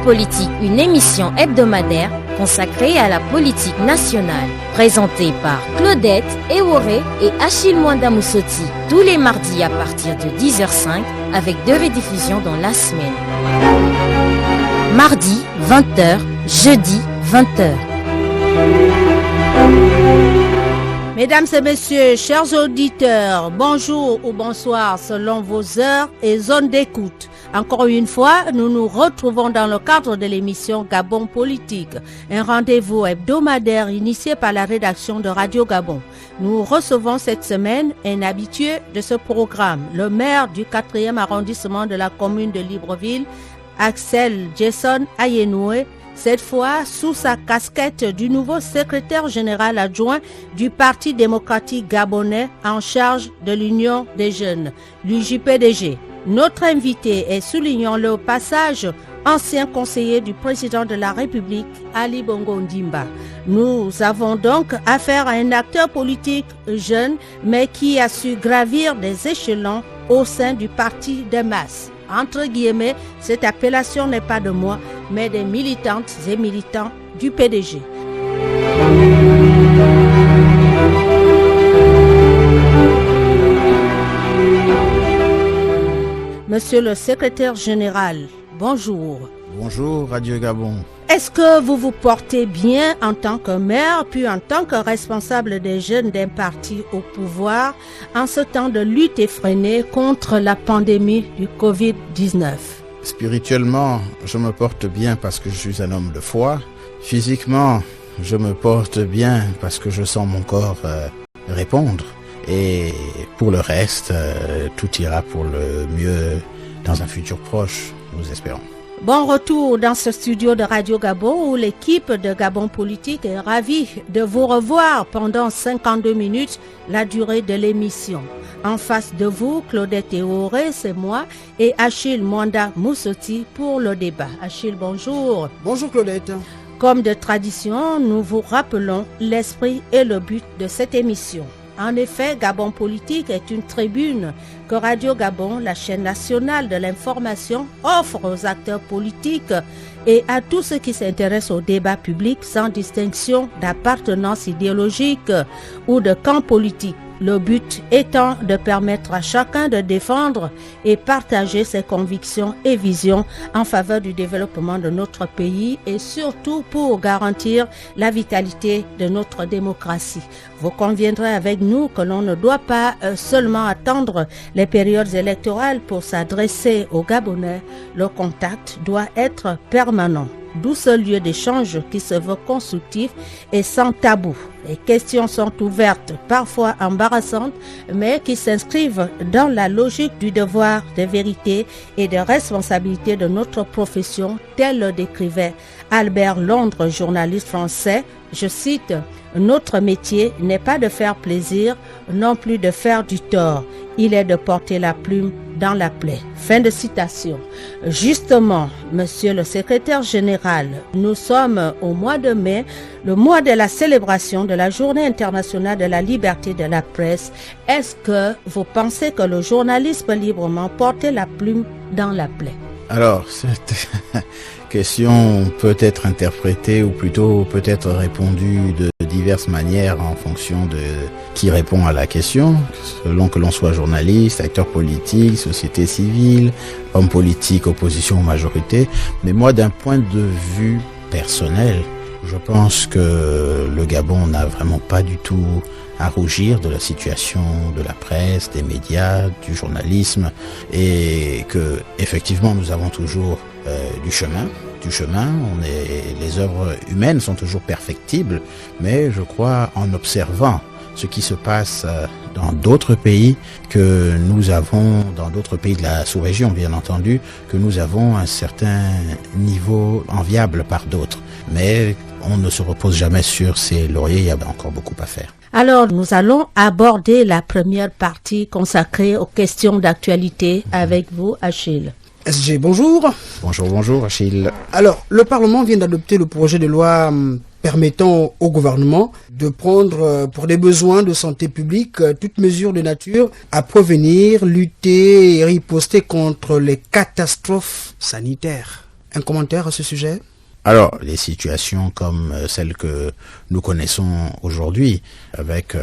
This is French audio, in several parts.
Politique, une émission hebdomadaire consacrée à la politique nationale, présentée par Claudette Eworé et Achille Mwanda Moussoti, tous les mardis à partir de 10h05, avec 2 rediffusions dans la semaine. Mardi, 20h, jeudi, 20h. Mesdames et messieurs, chers auditeurs, bonjour ou bonsoir selon vos heures et zones d'écoute. Encore une fois, nous nous retrouvons dans le cadre de l'émission Gabon Politique, un rendez-vous hebdomadaire initié par la rédaction de Radio Gabon. Nous recevons cette semaine un habitué de ce programme, le maire du 4e arrondissement de la commune de Libreville, Axel Jason Ayenoué, cette fois sous sa casquette du nouveau secrétaire général adjoint du Parti démocratique gabonais en charge de l'Union des jeunes, l'UJPDG. Notre invité est, soulignons-le au passage, ancien conseiller du président de la République, Ali Bongo Ondimba. Nous avons donc affaire à un acteur politique jeune, mais qui a su gravir des échelons au sein du parti de masse. Entre guillemets, cette appellation n'est pas de moi, mais des militantes et militants du PDG. Monsieur le secrétaire général, bonjour. Bonjour Radio Gabon. Est-ce que vous vous portez bien en tant que maire, puis en tant que responsable des jeunes d'un parti au pouvoir, en ce temps de lutte effrénée contre la pandémie du Covid-19? Spirituellement, je me porte bien parce que je suis un homme de foi. Physiquement, je me porte bien parce que je sens mon corps répondre. Et pour le reste, tout ira pour le mieux dans un futur proche, nous espérons. Bon retour dans ce studio de Radio Gabon où l'équipe de Gabon Politique est ravie de vous revoir pendant 52 minutes, la durée de l'émission. En face de vous, Claudette Eworé, c'est moi, et Achille Mwanda Moussoti pour le débat. Achille, bonjour. Bonjour Claudette. Comme de tradition, nous vous rappelons l'esprit et le but de cette émission. En effet, Gabon Politique est une tribune que Radio Gabon, la chaîne nationale de l'information, offre aux acteurs politiques et à tous ceux qui s'intéressent au débat public sans distinction d'appartenance idéologique ou de camp politique. Le but étant de permettre à chacun de défendre et partager ses convictions et visions en faveur du développement de notre pays et surtout pour garantir la vitalité de notre démocratie. Vous conviendrez avec nous que l'on ne doit pas seulement attendre les périodes électorales pour s'adresser aux Gabonais. Le contact doit être permanent. D'où ce lieu d'échange qui se veut constructif et sans tabou. Les questions sont ouvertes, parfois embarrassantes, mais qui s'inscrivent dans la logique du devoir de vérité et de responsabilité de notre profession, tel le décrivait Albert Londres, journaliste français. Je cite, « Notre métier n'est pas de faire plaisir, non plus de faire du tort. Il est de porter la plume dans la plaie. » Fin de citation. Justement, monsieur le secrétaire général, nous sommes au mois de mai, le mois de la célébration de la Journée internationale de la liberté de la presse. Est-ce que vous pensez que le journalisme librement portait la plume dans la plaie? Alors, cette question peut être interprétée ou plutôt peut être répondue de diverses manières en fonction de qui répond à la question, selon que l'on soit journaliste, acteur politique, société civile, homme politique, opposition ou majorité. Mais moi, d'un point de vue personnel, je pense que le Gabon n'a vraiment pas du tout à rougir de la situation de la presse, des médias, du journalisme, et que effectivement nous avons toujours du chemin. Les œuvres humaines sont toujours perfectibles, mais je crois en observant ce qui se passe dans d'autres pays que nous avons, dans d'autres pays de la sous-région bien entendu, que nous avons un certain niveau enviable par d'autres. Mais on ne se repose jamais sur ses lauriers, il y a encore beaucoup à faire. Alors, nous allons aborder la première partie consacrée aux questions d'actualité avec vous, Achille. SG, bonjour. Bonjour, Achille. Alors, le Parlement vient d'adopter le projet de loi permettant au gouvernement de prendre pour des besoins de santé publique toutes mesures de nature à prévenir, lutter et riposter contre les catastrophes sanitaires. Un commentaire à ce sujet? Alors, les situations comme celles que nous connaissons aujourd'hui, avec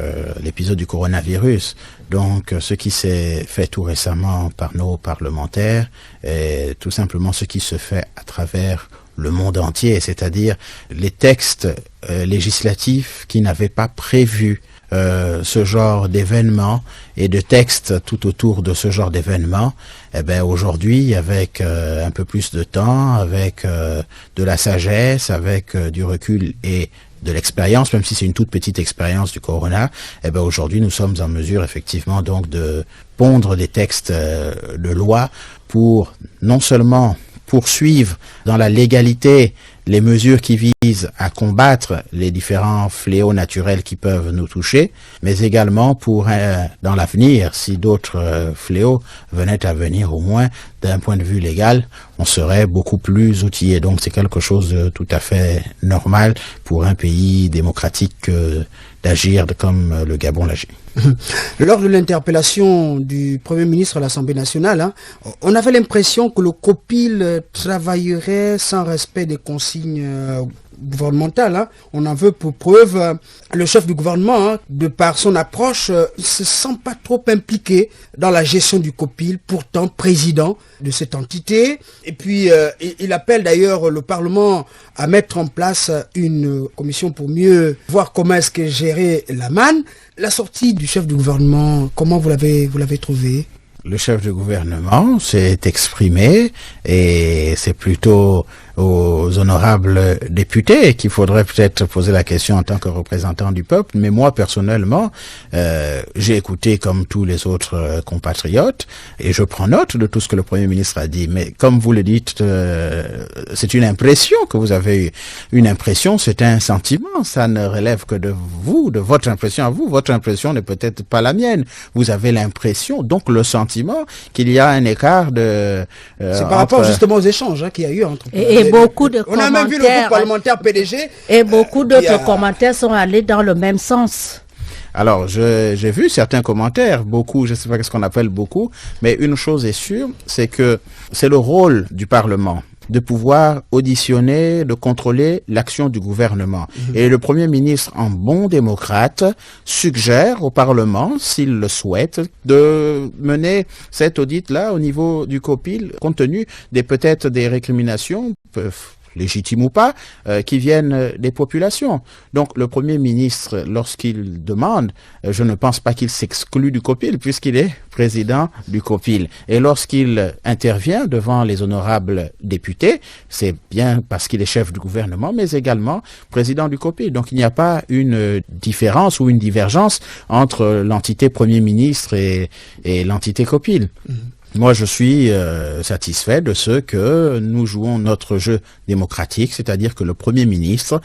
l'épisode du coronavirus, donc ce qui s'est fait tout récemment par nos parlementaires, est tout simplement ce qui se fait à travers le monde entier, c'est-à-dire les textes législatifs qui n'avaient pas prévu ce genre d'événement et de textes tout autour de ce genre d'événement, eh ben aujourd'hui, avec un peu plus de temps, avec de la sagesse, avec du recul et de l'expérience, même si c'est une toute petite expérience du corona, eh ben aujourd'hui nous sommes en mesure effectivement donc de pondre des textes de loi pour non seulement poursuivre dans la légalité les mesures qui visent à combattre les différents fléaux naturels qui peuvent nous toucher, mais également pour, dans l'avenir, si d'autres fléaux venaient à venir, au moins d'un point de vue légal, on serait beaucoup plus outillé. Donc c'est quelque chose de tout à fait normal pour un pays démocratique d'agir comme le Gabon l'agit. Lors de l'interpellation du Premier ministre à l'Assemblée nationale, on avait l'impression que le COPIL travaillerait sans respect des consignes gouvernementales. On en veut pour preuve le chef du gouvernement, de par son approche, il se sent pas trop impliqué dans la gestion du COPIL, pourtant président de cette entité. Et puis il appelle d'ailleurs le Parlement à mettre en place une commission pour mieux voir comment est-ce que gérer la manne. La sortie du chef du gouvernement, comment vous l'avez trouvé? Le chef du gouvernement s'est exprimé et c'est plutôt aux honorables députés qu'il faudrait peut-être poser la question en tant que représentant du peuple. Mais moi, personnellement, j'ai écouté comme tous les autres compatriotes et je prends note de tout ce que le Premier ministre a dit. Mais comme vous le dites, c'est une impression que vous avez eue. Une impression, c'est un sentiment. Ça ne relève que de vous, de votre impression à vous. Votre impression n'est peut-être pas la mienne. Vous avez l'impression, donc le sentiment qu'il y a un écart de... c'est par rapport justement aux échanges qu'il y a eu entre... Et beaucoup de on a même vu le groupe parlementaire PDG. Et beaucoup d'autres commentaires sont allés dans le même sens. Alors, j'ai vu certains commentaires, beaucoup, je ne sais pas ce qu'on appelle beaucoup, mais une chose est sûre, c'est que c'est le rôle du Parlement de pouvoir auditionner, de contrôler l'action du gouvernement. Et le Premier ministre, en bon démocrate, suggère au Parlement, s'il le souhaite, de mener cet audit-là au niveau du COPIL, compte tenu peut-être des récriminations, légitimes ou pas, qui viennent des populations. Donc le Premier ministre, lorsqu'il demande, je ne pense pas qu'il s'exclut du COPIL puisqu'il est président du COPIL. Et lorsqu'il intervient devant les honorables députés, c'est bien parce qu'il est chef du gouvernement, mais également président du COPIL. Donc il n'y a pas une différence ou une divergence entre l'entité Premier ministre et l'entité COPIL. Moi, je suis satisfait de ce que nous jouons notre jeu démocratique, c'est-à-dire que le Premier ministre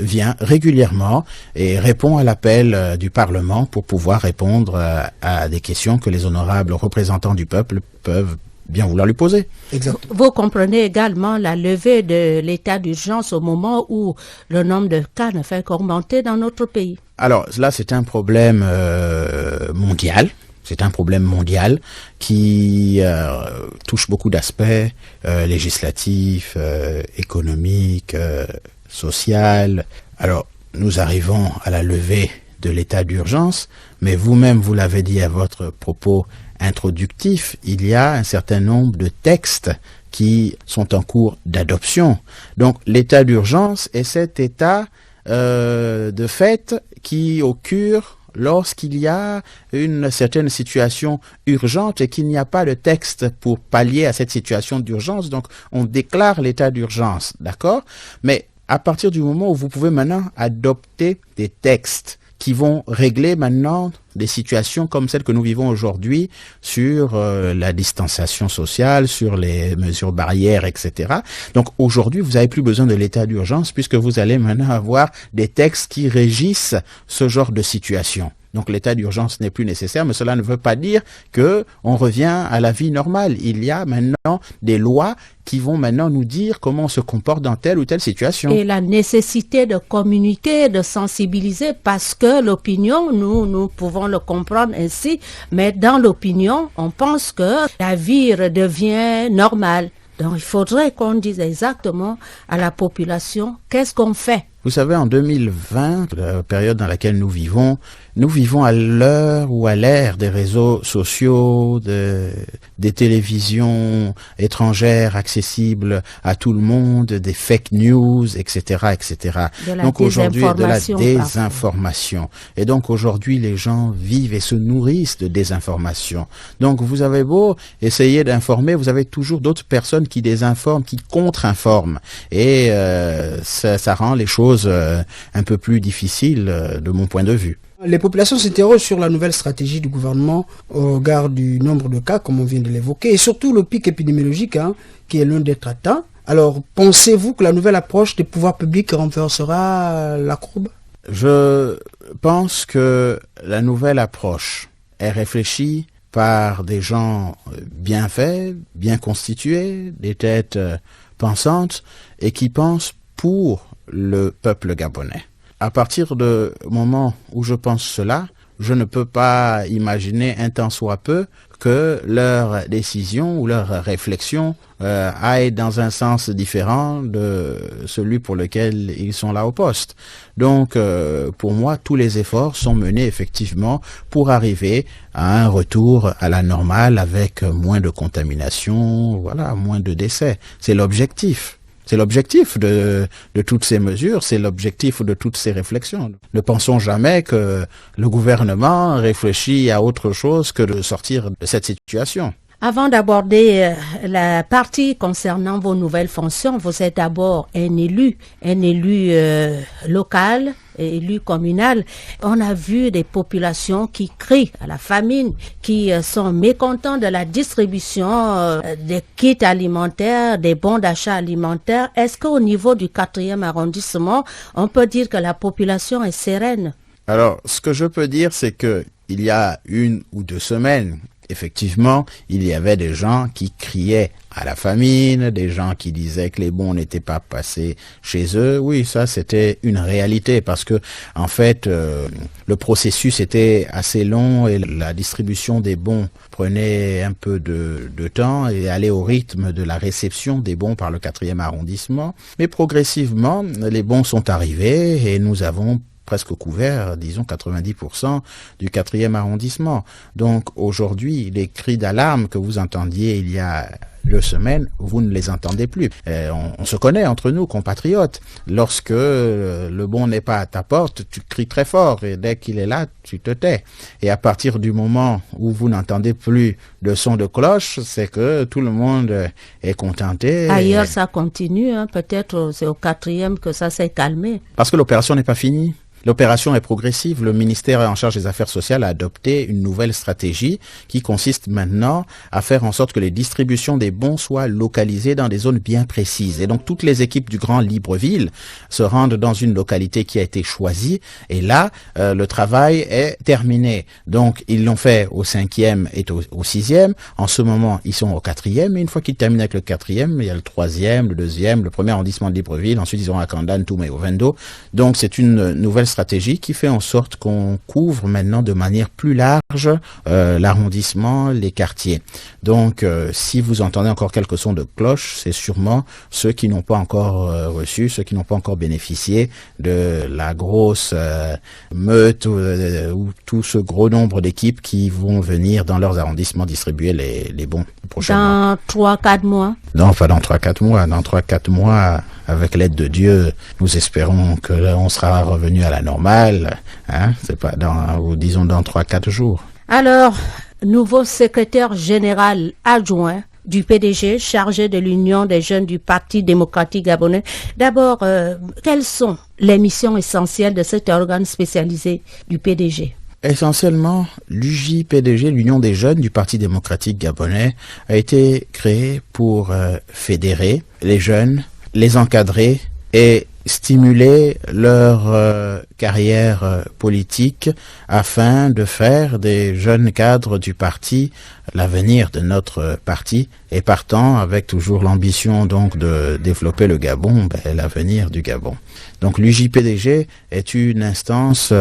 vient régulièrement et répond à l'appel du Parlement pour pouvoir répondre à des questions que les honorables représentants du peuple peuvent bien vouloir lui poser. Exact. Vous comprenez également la levée de l'état d'urgence au moment où le nombre de cas ne fait qu'augmenter dans notre pays. Alors là, c'est un problème mondial. C'est un problème mondial qui touche beaucoup d'aspects législatifs, économiques, sociaux. Alors, nous arrivons à la levée de l'état d'urgence, mais vous-même, vous l'avez dit à votre propos introductif, il y a un certain nombre de textes qui sont en cours d'adoption. Donc, l'état d'urgence est cet état de fait qui occure lorsqu'il y a une certaine situation urgente et qu'il n'y a pas de texte pour pallier à cette situation d'urgence, donc on déclare l'état d'urgence, d'accord? Mais à partir du moment où vous pouvez maintenant adopter des textes qui vont régler maintenant des situations comme celles que nous vivons aujourd'hui sur la distanciation sociale, sur les mesures barrières, etc. Donc aujourd'hui, vous n'avez plus besoin de l'état d'urgence puisque vous allez maintenant avoir des textes qui régissent ce genre de situation. Donc l'état d'urgence n'est plus nécessaire, mais cela ne veut pas dire que on revient à la vie normale. Il y a maintenant des lois qui vont maintenant nous dire comment on se comporte dans telle ou telle situation. Et la nécessité de communiquer, de sensibiliser, parce que l'opinion, nous pouvons le comprendre ainsi, mais dans l'opinion, on pense que la vie redevient normale. Donc il faudrait qu'on dise exactement à la population qu'est-ce qu'on fait. Vous savez, en 2020, la période dans laquelle nous vivons à l'heure ou à l'ère des réseaux sociaux, des télévisions étrangères accessibles à tout le monde, des fake news, etc., etc. Donc aujourd'hui, de la désinformation. Et donc aujourd'hui, les gens vivent et se nourrissent de désinformation. Donc vous avez beau essayer d'informer, vous avez toujours d'autres personnes qui désinforment, qui contre-informent. Et ça rend les choses un peu plus difficiles de mon point de vue. Les populations s'interrogent sur la nouvelle stratégie du gouvernement au regard du nombre de cas, comme on vient de l'évoquer, et surtout le pic épidémiologique qui est loin d'être atteint. Alors, pensez-vous que la nouvelle approche des pouvoirs publics renversera la courbe? Je pense que la nouvelle approche est réfléchie par des gens bien faits, bien constitués, des têtes pensantes, et qui pensent pour le peuple gabonais. À partir du moment où je pense cela, je ne peux pas imaginer un tant soit peu que leur décision ou leur réflexion aille dans un sens différent de celui pour lequel ils sont là au poste. Donc, pour moi, tous les efforts sont menés effectivement pour arriver à un retour à la normale avec moins de contamination, voilà, moins de décès. C'est l'objectif. C'est l'objectif de toutes ces mesures, c'est l'objectif de toutes ces réflexions. Ne pensons jamais que le gouvernement réfléchit à autre chose que de sortir de cette situation. Avant d'aborder la partie concernant vos nouvelles fonctions, vous êtes d'abord un élu local, élu communal. On a vu des populations qui crient à la famine, qui sont mécontents de la distribution des kits alimentaires, des bons d'achat alimentaires. Est-ce qu'au niveau du 4e arrondissement, on peut dire que la population est sereine? Alors, ce que je peux dire, c'est que il y a 1 ou 2 semaines, effectivement, il y avait des gens qui criaient à la famine, des gens qui disaient que les bons n'étaient pas passés chez eux. Oui, ça c'était une réalité parce que en fait, le processus était assez long et la distribution des bons prenait un peu de temps et allait au rythme de la réception des bons par le 4e arrondissement. Mais progressivement, les bons sont arrivés et nous avons presque couvert, disons 90% du 4e arrondissement. Donc aujourd'hui, les cris d'alarme que vous entendiez il y a 2 semaines, vous ne les entendez plus. On se connaît entre nous, compatriotes. Lorsque le bon n'est pas à ta porte, tu cries très fort et dès qu'il est là, tu te tais. Et à partir du moment où vous n'entendez plus de son de cloche, c'est que tout le monde est contenté. Ailleurs, ça continue. Peut-être c'est au 4e que ça s'est calmé. Parce que l'opération n'est pas finie. L'opération est progressive. Le ministère en charge des Affaires sociales a adopté une nouvelle stratégie qui consiste maintenant à faire en sorte que les distributions des bons soient localisées dans des zones bien précises. Et donc toutes les équipes du Grand Libreville se rendent dans une localité qui a été choisie. Et là, le travail est terminé. Donc ils l'ont fait au 5e et au 6e. En ce moment, ils sont au 4e. Et une fois qu'ils terminent avec le 4e, il y a le 3e, le 2e, le 1er arrondissement de Libreville. Ensuite, ils auront à Kandane, Toumé, au Vendo. Donc c'est une nouvelle stratégie qui fait en sorte qu'on couvre maintenant de manière plus large l'arrondissement, les quartiers. Donc, si vous entendez encore quelques sons de cloche, c'est sûrement ceux qui n'ont pas encore reçu, ceux qui n'ont pas encore bénéficié de la grosse meute ou tout ce gros nombre d'équipes qui vont venir dans leurs arrondissements distribuer les bons prochainement. Dans 3-4 mois? Non, pas dans 3-4 mois. Dans 3-4 mois, avec l'aide de Dieu, nous espérons que on sera revenu à la normale. C'est pas disons dans 3-4 jours. Alors, nouveau secrétaire général adjoint du PDG chargé de l'Union des jeunes du Parti démocratique gabonais. D'abord, quelles sont les missions essentielles de cet organe spécialisé du PDG? Essentiellement, l'UJPDG, l'Union des jeunes du Parti démocratique gabonais, a été créée pour fédérer les jeunes, les encadrer et stimuler leur carrière politique afin de faire des jeunes cadres du parti l'avenir de notre parti et partant avec toujours l'ambition donc de développer le Gabon, l'avenir du Gabon. Donc l'UJPDG est une instance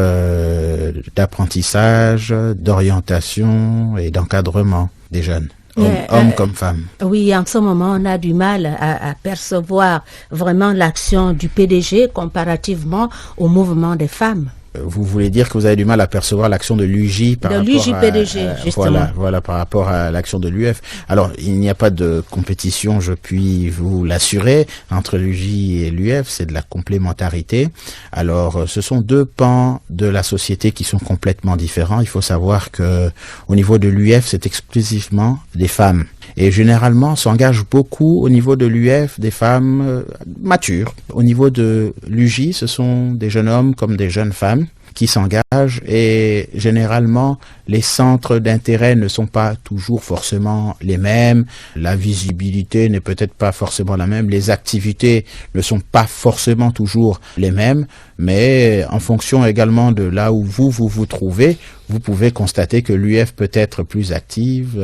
d'apprentissage, d'orientation et d'encadrement des jeunes hommes comme femmes. Oui, en ce moment, on a du mal à percevoir vraiment l'action du PDG comparativement au mouvement des femmes. Vous voulez dire que vous avez du mal à percevoir l'action de l'UJ par rapport l'UJ-PDG, justement. Voilà, par rapport à l'action de l'UF. Alors, il n'y a pas de compétition, je puis vous l'assurer, entre l'UJ et l'UF, c'est de la complémentarité. Alors, ce sont deux pans de la société qui sont complètement différents. Il faut savoir que au niveau de l'UF, c'est exclusivement des femmes. Et généralement, s'engagent beaucoup au niveau de l'UF des femmes matures. Au niveau de l'UJ, ce sont des jeunes hommes comme des jeunes femmes qui s'engagent et généralement les centres d'intérêt ne sont pas toujours forcément les mêmes, la visibilité n'est peut-être pas forcément la même, les activités ne sont pas forcément toujours les mêmes, mais en fonction également de là où vous trouvez, vous pouvez constater que l'UF peut être plus active,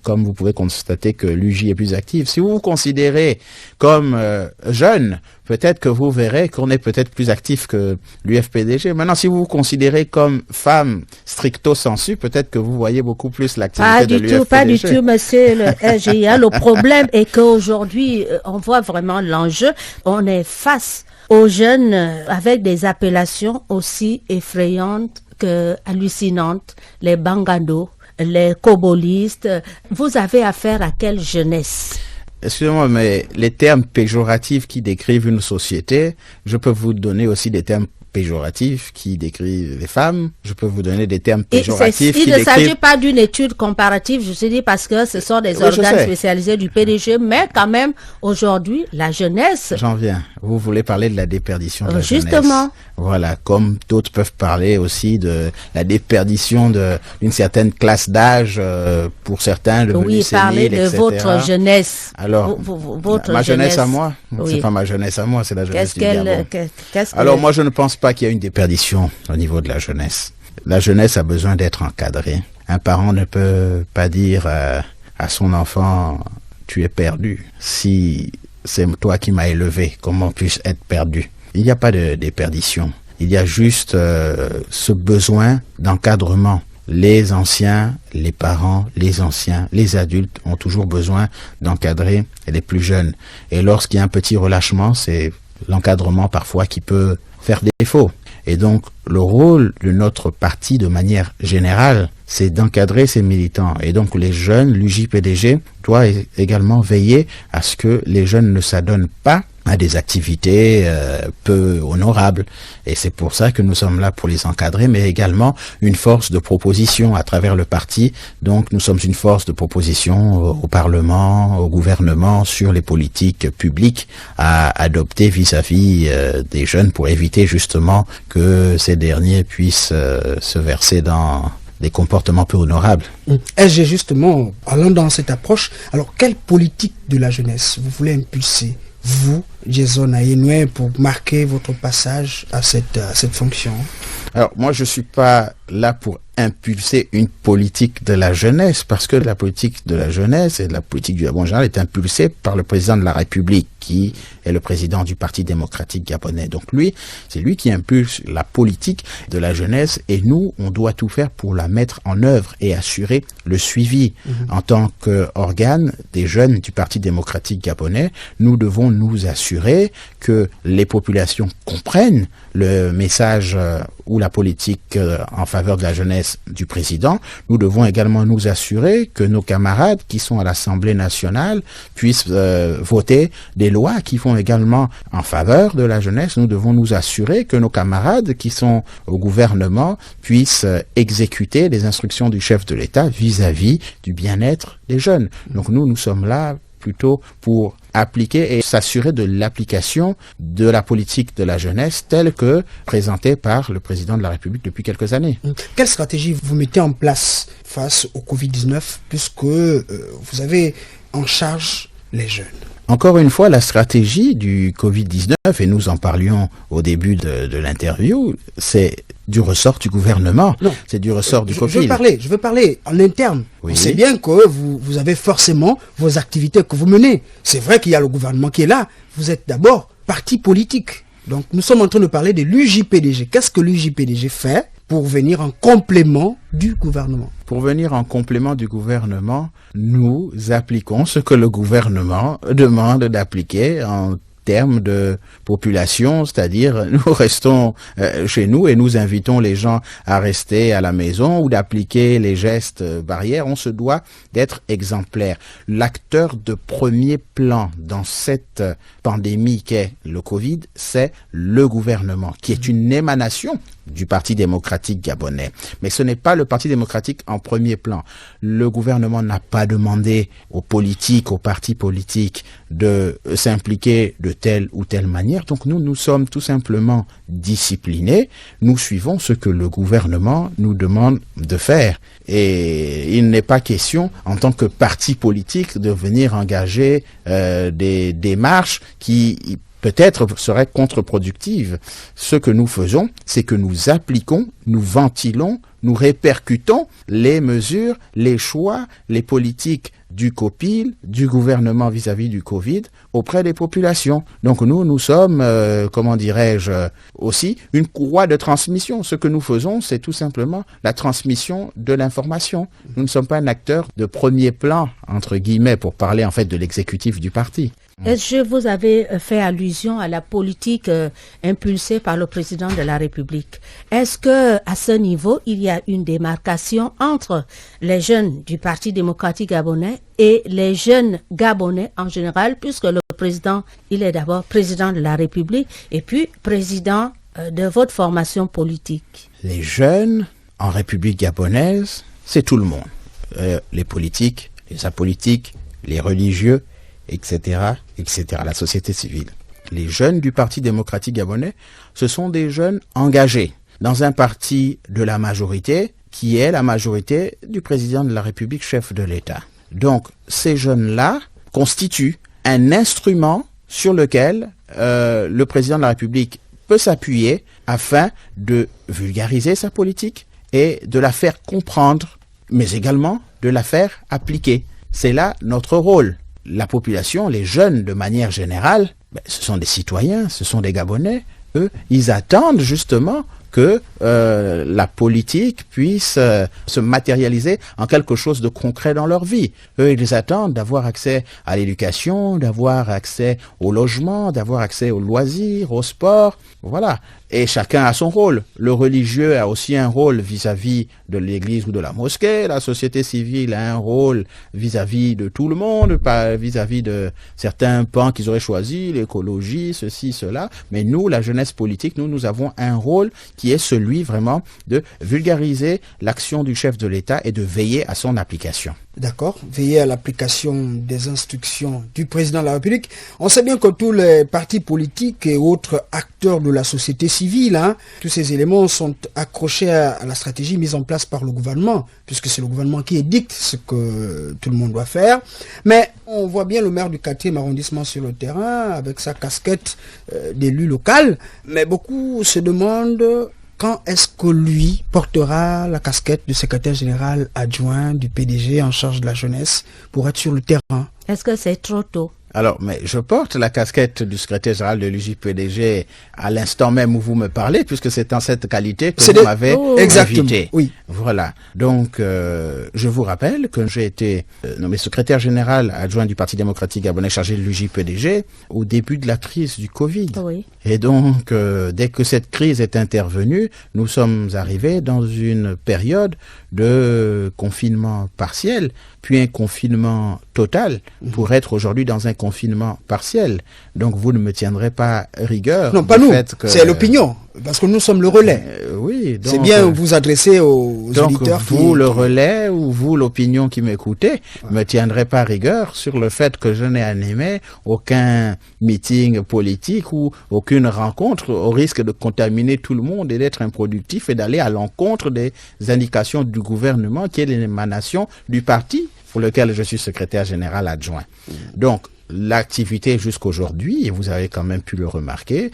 comme vous pouvez constater que l'UJ est plus active. Si vous vous considérez comme jeune, peut-être que vous verrez qu'on est peut-être plus actif que l'UF-PDG. Maintenant, si vous vous considérez comme femme stricto sensu, peut-être que vous voyez beaucoup plus l'activité de l'UF-PDG. Pas du tout, monsieur le RGIA. Le problème est qu'aujourd'hui, on voit vraiment l'enjeu. On est face aux jeunes avec des appellations aussi effrayantes que hallucinantes, les bangados, les cobolistes. Vous avez affaire à quelle jeunesse? Excusez-moi, mais les termes péjoratifs qui décrivent une société, je peux vous donner aussi des termes péjoratifs qui décrivent les femmes. Je peux vous donner des termes péjoratifs qui décrivent... Il ne s'agit pas d'une étude comparative, je sais dire, parce que ce sont des organes spécialisés du PDG, mais quand même, aujourd'hui, la jeunesse... J'en viens. Vous voulez parler de la déperdition de la jeunesse. Justement. Voilà, comme d'autres peuvent parler aussi de la déperdition d'une certaine classe d'âge pour certains devenus séniles, etc. Oui, parlez de votre jeunesse. Alors, votre ma jeunesse à moi, c'est pas ma jeunesse à moi, c'est la jeunesse du Gabon. Alors moi, je ne pense pas qu'il y a une déperdition au niveau de la jeunesse. La jeunesse a besoin d'être encadrée. Un parent ne peut pas dire à son enfant, tu es perdu. Si c'est toi qui m'as élevé, comment puis-je être perdu? Il n'y a pas de déperdition. Il y a juste ce besoin d'encadrement. Les anciens, les parents, les anciens, les adultes ont toujours besoin d'encadrer les plus jeunes. Et lorsqu'il y a un petit relâchement, c'est l'encadrement parfois qui peut faire défaut. Et donc, le rôle de notre parti, de manière générale, c'est d'encadrer ces militants. Et donc, les jeunes, l'UJ-PDG doit également veiller à ce que les jeunes ne s'adonnent pas à des activités peu honorables. Et c'est pour ça que nous sommes là pour les encadrer, mais également une force de proposition à travers le parti. Donc nous sommes une force de proposition au Parlement, au gouvernement, sur les politiques publiques à adopter vis-à-vis des jeunes pour éviter justement que ces derniers puissent se verser dans des comportements peu honorables. Est-ce justement, allant dans cette approche, alors quelle politique de la jeunesse vous voulez impulser, vous, Jason Ayenoué, pour marquer votre passage à cette fonction? Alors, moi, je suis pas là pour impulser une politique de la jeunesse, parce que la politique de la jeunesse et la politique du Gabon en général est impulsée par le président de la République, qui est le président du Parti démocratique gabonais. Donc lui, c'est lui qui impulse la politique de la jeunesse, et nous, on doit tout faire pour la mettre en œuvre et assurer le suivi. En tant qu'organe des jeunes du Parti démocratique gabonais, nous devons nous assurer que les populations comprennent le message ou la politique en faveur de la jeunesse du président. Nous devons également nous assurer que nos camarades qui sont à l'Assemblée nationale puissent voter des lois qui vont également en faveur de la jeunesse. Nous devons nous assurer que nos camarades qui sont au gouvernement puissent exécuter les instructions du chef de l'État vis-à-vis du bien-être des jeunes. Donc nous sommes là plutôt pour appliquer et s'assurer de l'application de la politique de la jeunesse telle que présentée par le président de la République depuis quelques années. Quelle stratégie vous mettez en place face au Covid-19 puisque vous avez en charge les jeunes? Encore une fois, la stratégie du Covid-19, et nous en parlions au début de l'interview, c'est du ressort du gouvernement. Non, c'est du ressort du Covid. Je veux parler en interne. Oui. On sait bien que vous avez forcément vos activités que vous menez. C'est vrai qu'il y a le gouvernement qui est là. Vous êtes d'abord parti politique. Donc nous sommes en train de parler de l'UJ-PDG. Qu'est-ce que l'UJ-PDG fait pour venir en complément du gouvernement. Pour venir en complément du gouvernement, nous appliquons ce que le gouvernement demande d'appliquer en termes de population, c'est-à-dire nous restons chez nous et nous invitons les gens à rester à la maison ou d'appliquer les gestes barrières. On se doit d'être exemplaire. L'acteur de premier plan dans cette pandémie qu'est le Covid, c'est le gouvernement, qui est une émanation du Parti démocratique gabonais. Mais ce n'est pas le Parti démocratique en premier plan. Le gouvernement n'a pas demandé aux politiques, aux partis politiques de s'impliquer de telle ou telle manière. Donc nous sommes tout simplement disciplinés. Nous suivons ce que le gouvernement nous demande de faire. Et il n'est pas question, en tant que parti politique, de venir engager des démarches qui peut-être serait contre-productive. Ce que nous faisons, c'est que nous appliquons, nous ventilons, nous répercutons les mesures, les choix, les politiques du COPIL, du gouvernement vis-à-vis du Covid, auprès des populations. Donc nous sommes, aussi une courroie de transmission. Ce que nous faisons, c'est tout simplement la transmission de l'information. Nous ne sommes pas un acteur de premier plan, entre guillemets, pour parler en fait de l'exécutif du parti. Est-ce que vous avez fait allusion à la politique impulsée par le président de la République? Est-ce que à ce niveau, il y a une démarcation entre les jeunes du Parti démocratique gabonais et les jeunes gabonais en général, puisque le président, il est d'abord président de la République et puis président de votre formation politique? Les jeunes en République gabonaise, c'est tout le monde. Les politiques, les apolitiques, les religieux, etc., la société civile. Les jeunes du Parti démocratique gabonais, ce sont des jeunes engagés dans un parti de la majorité qui est la majorité du président de la République, chef de l'État. Donc, ces jeunes-là constituent un instrument sur lequel le président de la République peut s'appuyer afin de vulgariser sa politique et de la faire comprendre, mais également de la faire appliquer. C'est là notre rôle. La population, les jeunes de manière générale, ce sont des citoyens, ce sont des Gabonais. Eux, ils attendent justement que la politique puisse se matérialiser en quelque chose de concret dans leur vie. Eux, ils attendent d'avoir accès à l'éducation, d'avoir accès au logement, d'avoir accès aux loisirs, au sport. Voilà. Et chacun a son rôle. Le religieux a aussi un rôle vis-à-vis de l'église ou de la mosquée. La société civile a un rôle vis-à-vis de tout le monde, pas vis-à-vis de certains pans qu'ils auraient choisis, l'écologie, ceci, cela. Mais nous, la jeunesse politique, nous avons un rôle qui est celui vraiment de vulgariser l'action du chef de l'État et de veiller à son application. D'accord, veiller à l'application des instructions du président de la République. On sait bien que tous les partis politiques et autres acteurs de la société civile, tous ces éléments sont accrochés à la stratégie mise en place par le gouvernement, puisque c'est le gouvernement qui édicte ce que tout le monde doit faire. Mais on voit bien le maire du 4e arrondissement sur le terrain avec sa casquette d'élu local, mais beaucoup se demandent quand est-ce que lui portera la casquette de secrétaire général adjoint du PDG en charge de la jeunesse pour être sur le terrain? Est-ce que c'est trop tôt? Alors, mais je porte la casquette du secrétaire général de l'UJPDG à l'instant même où vous me parlez, puisque c'est en cette qualité que vous m'avez invité. Oui. Voilà. Donc, je vous rappelle que j'ai été nommé secrétaire général adjoint du Parti démocratique gabonais chargé de l'UJPDG au début de la crise du Covid. Oui. Et donc, dès que cette crise est intervenue, nous sommes arrivés dans une période de confinement partiel, puis un confinement total, pour être aujourd'hui dans un confinement partiel. Donc vous ne me tiendrez pas rigueur. Non, pas nous, c'est l'opinion, parce que nous sommes le relais. Oui. C'est bien vous adresser aux auditeurs. Donc vous, le relais, ou vous, l'opinion qui m'écoutez, me tiendrez pas rigueur sur le fait que je n'ai animé aucun meeting politique ou aucune rencontre au risque de contaminer tout le monde et d'être improductif et d'aller à l'encontre des indications du gouvernement qui est l'émanation du parti pour lequel je suis secrétaire général adjoint. Donc, l'activité jusqu'aujourd'hui, et vous avez quand même pu le remarquer,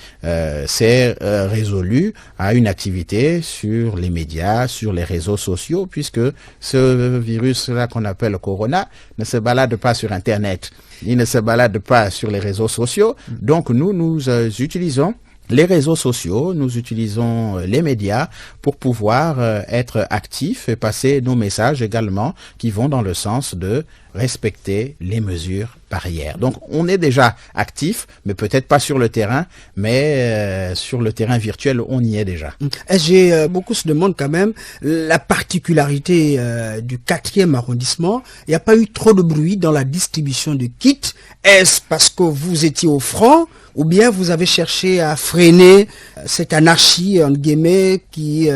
c'est résolu à une activité sur les médias, sur les réseaux sociaux, puisque ce virus-là qu'on appelle le corona ne se balade pas sur Internet, il ne se balade pas sur les réseaux sociaux. Donc nous utilisons les réseaux sociaux, nous utilisons les médias pour pouvoir être actifs et passer nos messages également qui vont dans le sens de respecter les mesures barrières. Donc on est déjà actif, mais peut-être pas sur le terrain, mais sur le terrain virtuel, on y est déjà. Beaucoup se demandent quand même la particularité du 4e arrondissement. Il n'y a pas eu trop de bruit dans la distribution de kits. Est-ce parce que vous étiez au front ou bien vous avez cherché à freiner cette anarchie, entre guillemets, qui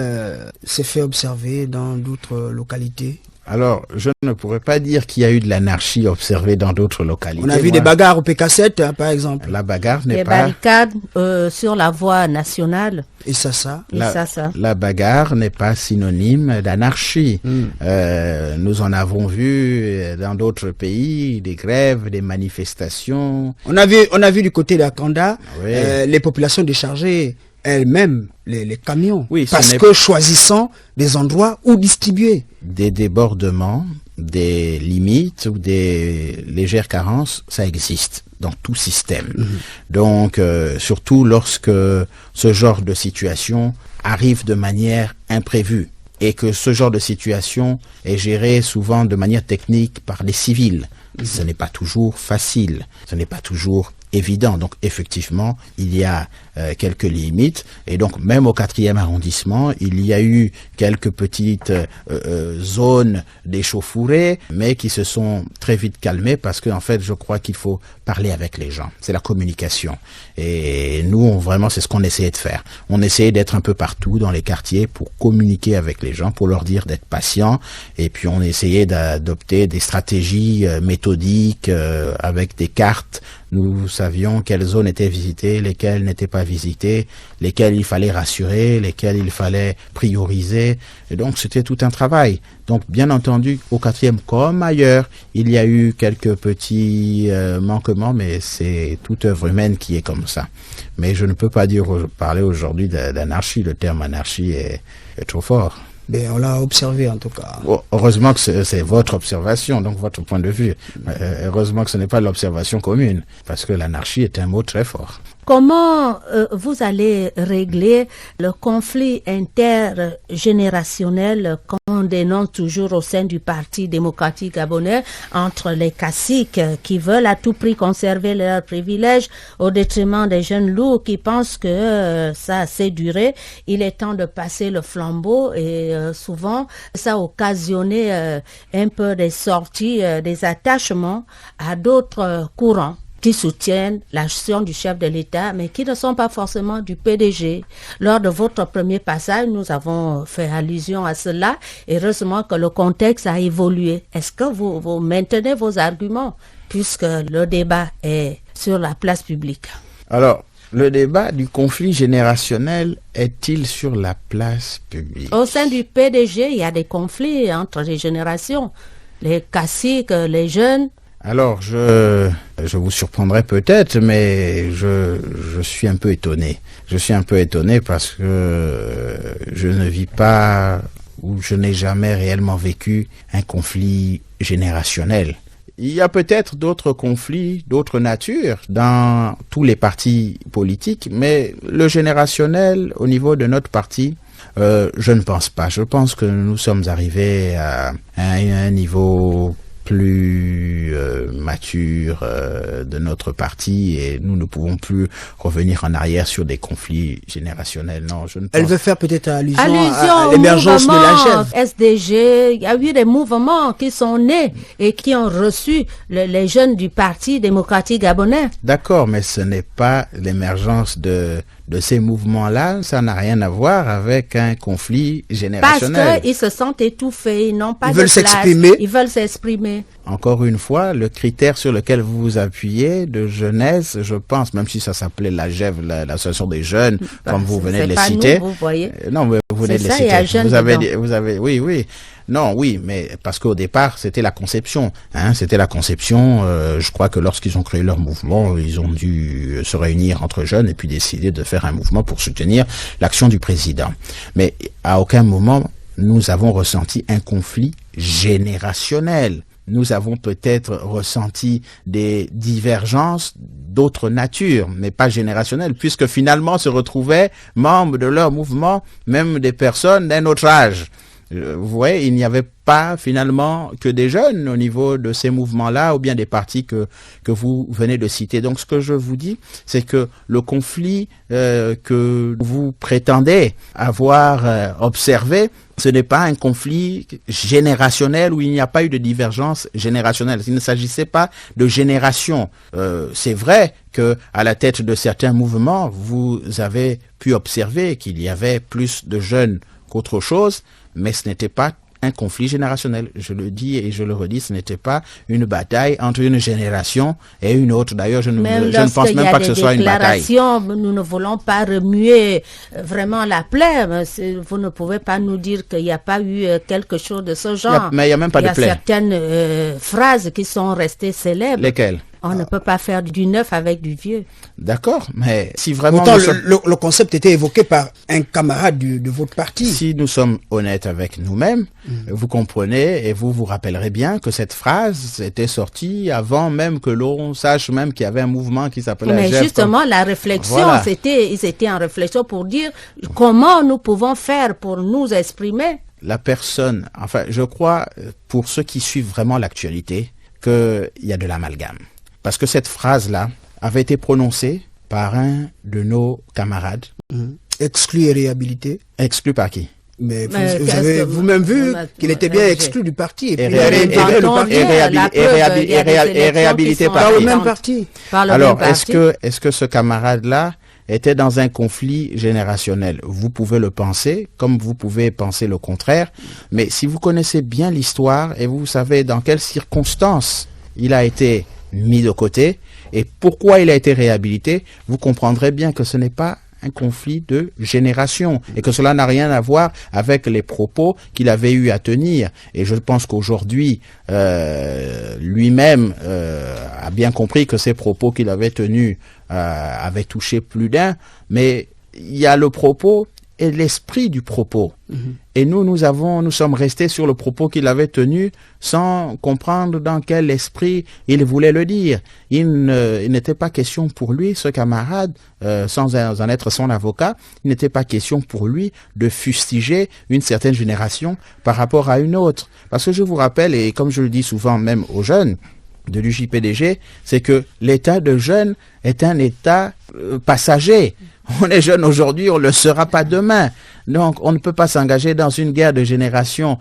s'est fait observer dans d'autres localités? Alors, je ne pourrais pas dire qu'il y a eu de l'anarchie observée dans d'autres localités. On a vu des bagarres au PK7, hein, par exemple. La bagarre n'est pas... Des barricades sur la voie nationale. Et ça. La bagarre n'est pas synonyme d'anarchie. Nous en avons vu dans d'autres pays, des grèves, des manifestations. On a vu du côté d'Akanda, Oui. Les populations décharger elles-mêmes les camions. Oui, parce que choisissant des endroits où distribuer. Des débordements, des limites ou des légères carences, ça existe dans tout système. Donc, surtout lorsque ce genre de situation arrive de manière imprévue et que ce genre de situation est géré souvent de manière technique par des civils. Ce n'est pas toujours facile, ce n'est pas toujours évident. Donc effectivement, il y a quelques limites. Et donc même au 4e arrondissement, il y a eu quelques petites zones d'échauffourée, mais qui se sont très vite calmées parce que en fait, je crois qu'il faut parler avec les gens. C'est la communication. Et nous, vraiment, c'est ce qu'on essayait de faire. On essayait d'être un peu partout dans les quartiers pour communiquer avec les gens, pour leur dire d'être patients. Et puis on essayait d'adopter des stratégies méthodiques avec des cartes. Nous savions quelles zones étaient visitées, lesquelles n'étaient pas visitées, lesquelles il fallait rassurer, lesquelles il fallait prioriser. Et donc, c'était tout un travail. Donc, bien entendu, au 4e comme ailleurs, il y a eu quelques petits manquements, mais c'est toute œuvre humaine qui est comme ça. Mais je ne peux pas parler aujourd'hui d'anarchie. Le terme anarchie est trop fort. Mais on l'a observé en tout cas. Heureusement que c'est votre observation, donc votre point de vue. Heureusement que ce n'est pas l'observation commune, parce que l'anarchie est un mot très fort. Comment vous allez régler le conflit intergénérationnel qu'on dénonce toujours au sein du Parti démocratique gabonais entre les caciques qui veulent à tout prix conserver leurs privilèges au détriment des jeunes loups qui pensent que ça a assez duré. Il est temps de passer le flambeau et souvent ça a occasionné un peu des sorties, des attachements à d'autres courants qui soutiennent l'action du chef de l'État, mais qui ne sont pas forcément du PDG. Lors de votre premier passage, nous avons fait allusion à cela, et heureusement que le contexte a évolué. Est-ce que vous maintenez vos arguments, puisque le débat est sur la place publique? Alors, le débat du conflit générationnel est-il sur la place publique? Au sein du PDG, il y a des conflits entre les générations. Les caciques, les jeunes. Alors, je vous surprendrai peut-être, mais je suis un peu étonné. Je suis un peu étonné parce que je ne vis pas ou je n'ai jamais réellement vécu un conflit générationnel. Il y a peut-être d'autres conflits, d'autres natures dans tous les partis politiques, mais le générationnel au niveau de notre parti, je ne pense pas. Je pense que nous sommes arrivés à un niveau plus mature de notre parti et nous ne pouvons plus revenir en arrière sur des conflits générationnels. Non, je ne pense... Elle veut faire peut-être allusion à l'émergence de la GEV. SDG, il y a eu des mouvements qui sont nés et qui ont reçu les jeunes du Parti démocratique gabonais. D'accord, mais ce n'est pas l'émergence de ces mouvements-là, ça n'a rien à voir avec un conflit générationnel. Parce qu'ils se sentent étouffés, ils n'ont pas de place. Ils veulent s'exprimer. Encore une fois, le critère sur lequel vous vous appuyez de jeunesse, je pense, même si ça s'appelait la GEV, l'association des jeunes, comme vous venez de les citer. Nous, vous voyez. Non, mais vous venez de les citer. Vous avez, oui. Non, oui, mais parce qu'au départ, c'était la conception. C'était la conception. Je crois que lorsqu'ils ont créé leur mouvement, ils ont dû se réunir entre jeunes et puis décider de faire un mouvement pour soutenir l'action du président. Mais à aucun moment, nous avons ressenti un conflit générationnel. nous avons peut-être ressenti des divergences d'autres natures, mais pas générationnelles, puisque finalement se retrouvaient membres de leur mouvement, même des personnes d'un autre âge. Vous voyez, il n'y avait pas finalement que des jeunes au niveau de ces mouvements-là ou bien des partis que vous venez de citer. Donc ce que je vous dis, c'est que le conflit que vous prétendez avoir observé, ce n'est pas un conflit générationnel où il n'y a pas eu de divergence générationnelle. Il ne s'agissait pas de génération. C'est vrai que à la tête de certains mouvements, vous avez pu observer qu'il y avait plus de jeunes qu'autre chose, mais ce n'était pas un conflit générationnel. Je le dis et je le redis, ce n'était pas une bataille entre une génération et une autre. D'ailleurs, je ne pense même pas que ce soit une bataille. Nous ne voulons pas remuer vraiment la plaie. Vous ne pouvez pas nous dire qu'il n'y a pas eu quelque chose de ce genre. Mais il n'y a même pas de plaie. Il y a certaines phrases qui sont restées célèbres. Lesquelles? On ne peut pas faire du neuf avec du vieux. D'accord, mais si vraiment... Pourtant, le concept était évoqué par un camarade de votre parti. Si nous sommes honnêtes avec nous-mêmes, vous comprenez et vous vous rappellerez bien que cette phrase était sortie avant même que l'on sache même qu'il y avait un mouvement qui s'appelait... Mais justement, la réflexion, voilà. Ils étaient en réflexion pour dire comment nous pouvons faire pour nous exprimer. La personne, enfin, je crois, pour ceux qui suivent vraiment l'actualité, qu'il y a de l'amalgame. Parce que cette phrase-là avait été prononcée par un de nos camarades. Exclu et réhabilité. Exclu par qui? Mais vous avez vous-même vu qu'il était bien exclu du parti. Et réhabilité par le même parti. Alors, est-ce que ce camarade-là était dans un conflit générationnel? Vous pouvez le penser, comme vous pouvez penser le contraire. Mais si vous connaissez bien l'histoire et vous savez dans quelles circonstances il a été mis de côté et pourquoi il a été réhabilité, vous comprendrez bien que ce n'est pas un conflit de génération et que cela n'a rien à voir avec les propos qu'il avait eu à tenir. Et je pense qu'aujourd'hui, lui-même a bien compris que ces propos qu'il avait tenus avaient touché plus d'un, mais il y a le propos et l'esprit du propos. Et nous sommes restés sur le propos qu'il avait tenu sans comprendre dans quel esprit il voulait le dire. Il n'était pas question pour lui, ce camarade, sans en être son avocat, il n'était pas question pour lui de fustiger une certaine génération par rapport à une autre. Parce que je vous rappelle, et comme je le dis souvent même aux jeunes de l'UJPDG, c'est que l'état de jeune est un état passager. On est jeune aujourd'hui, on ne le sera pas demain. Donc, on ne peut pas s'engager dans une guerre de génération,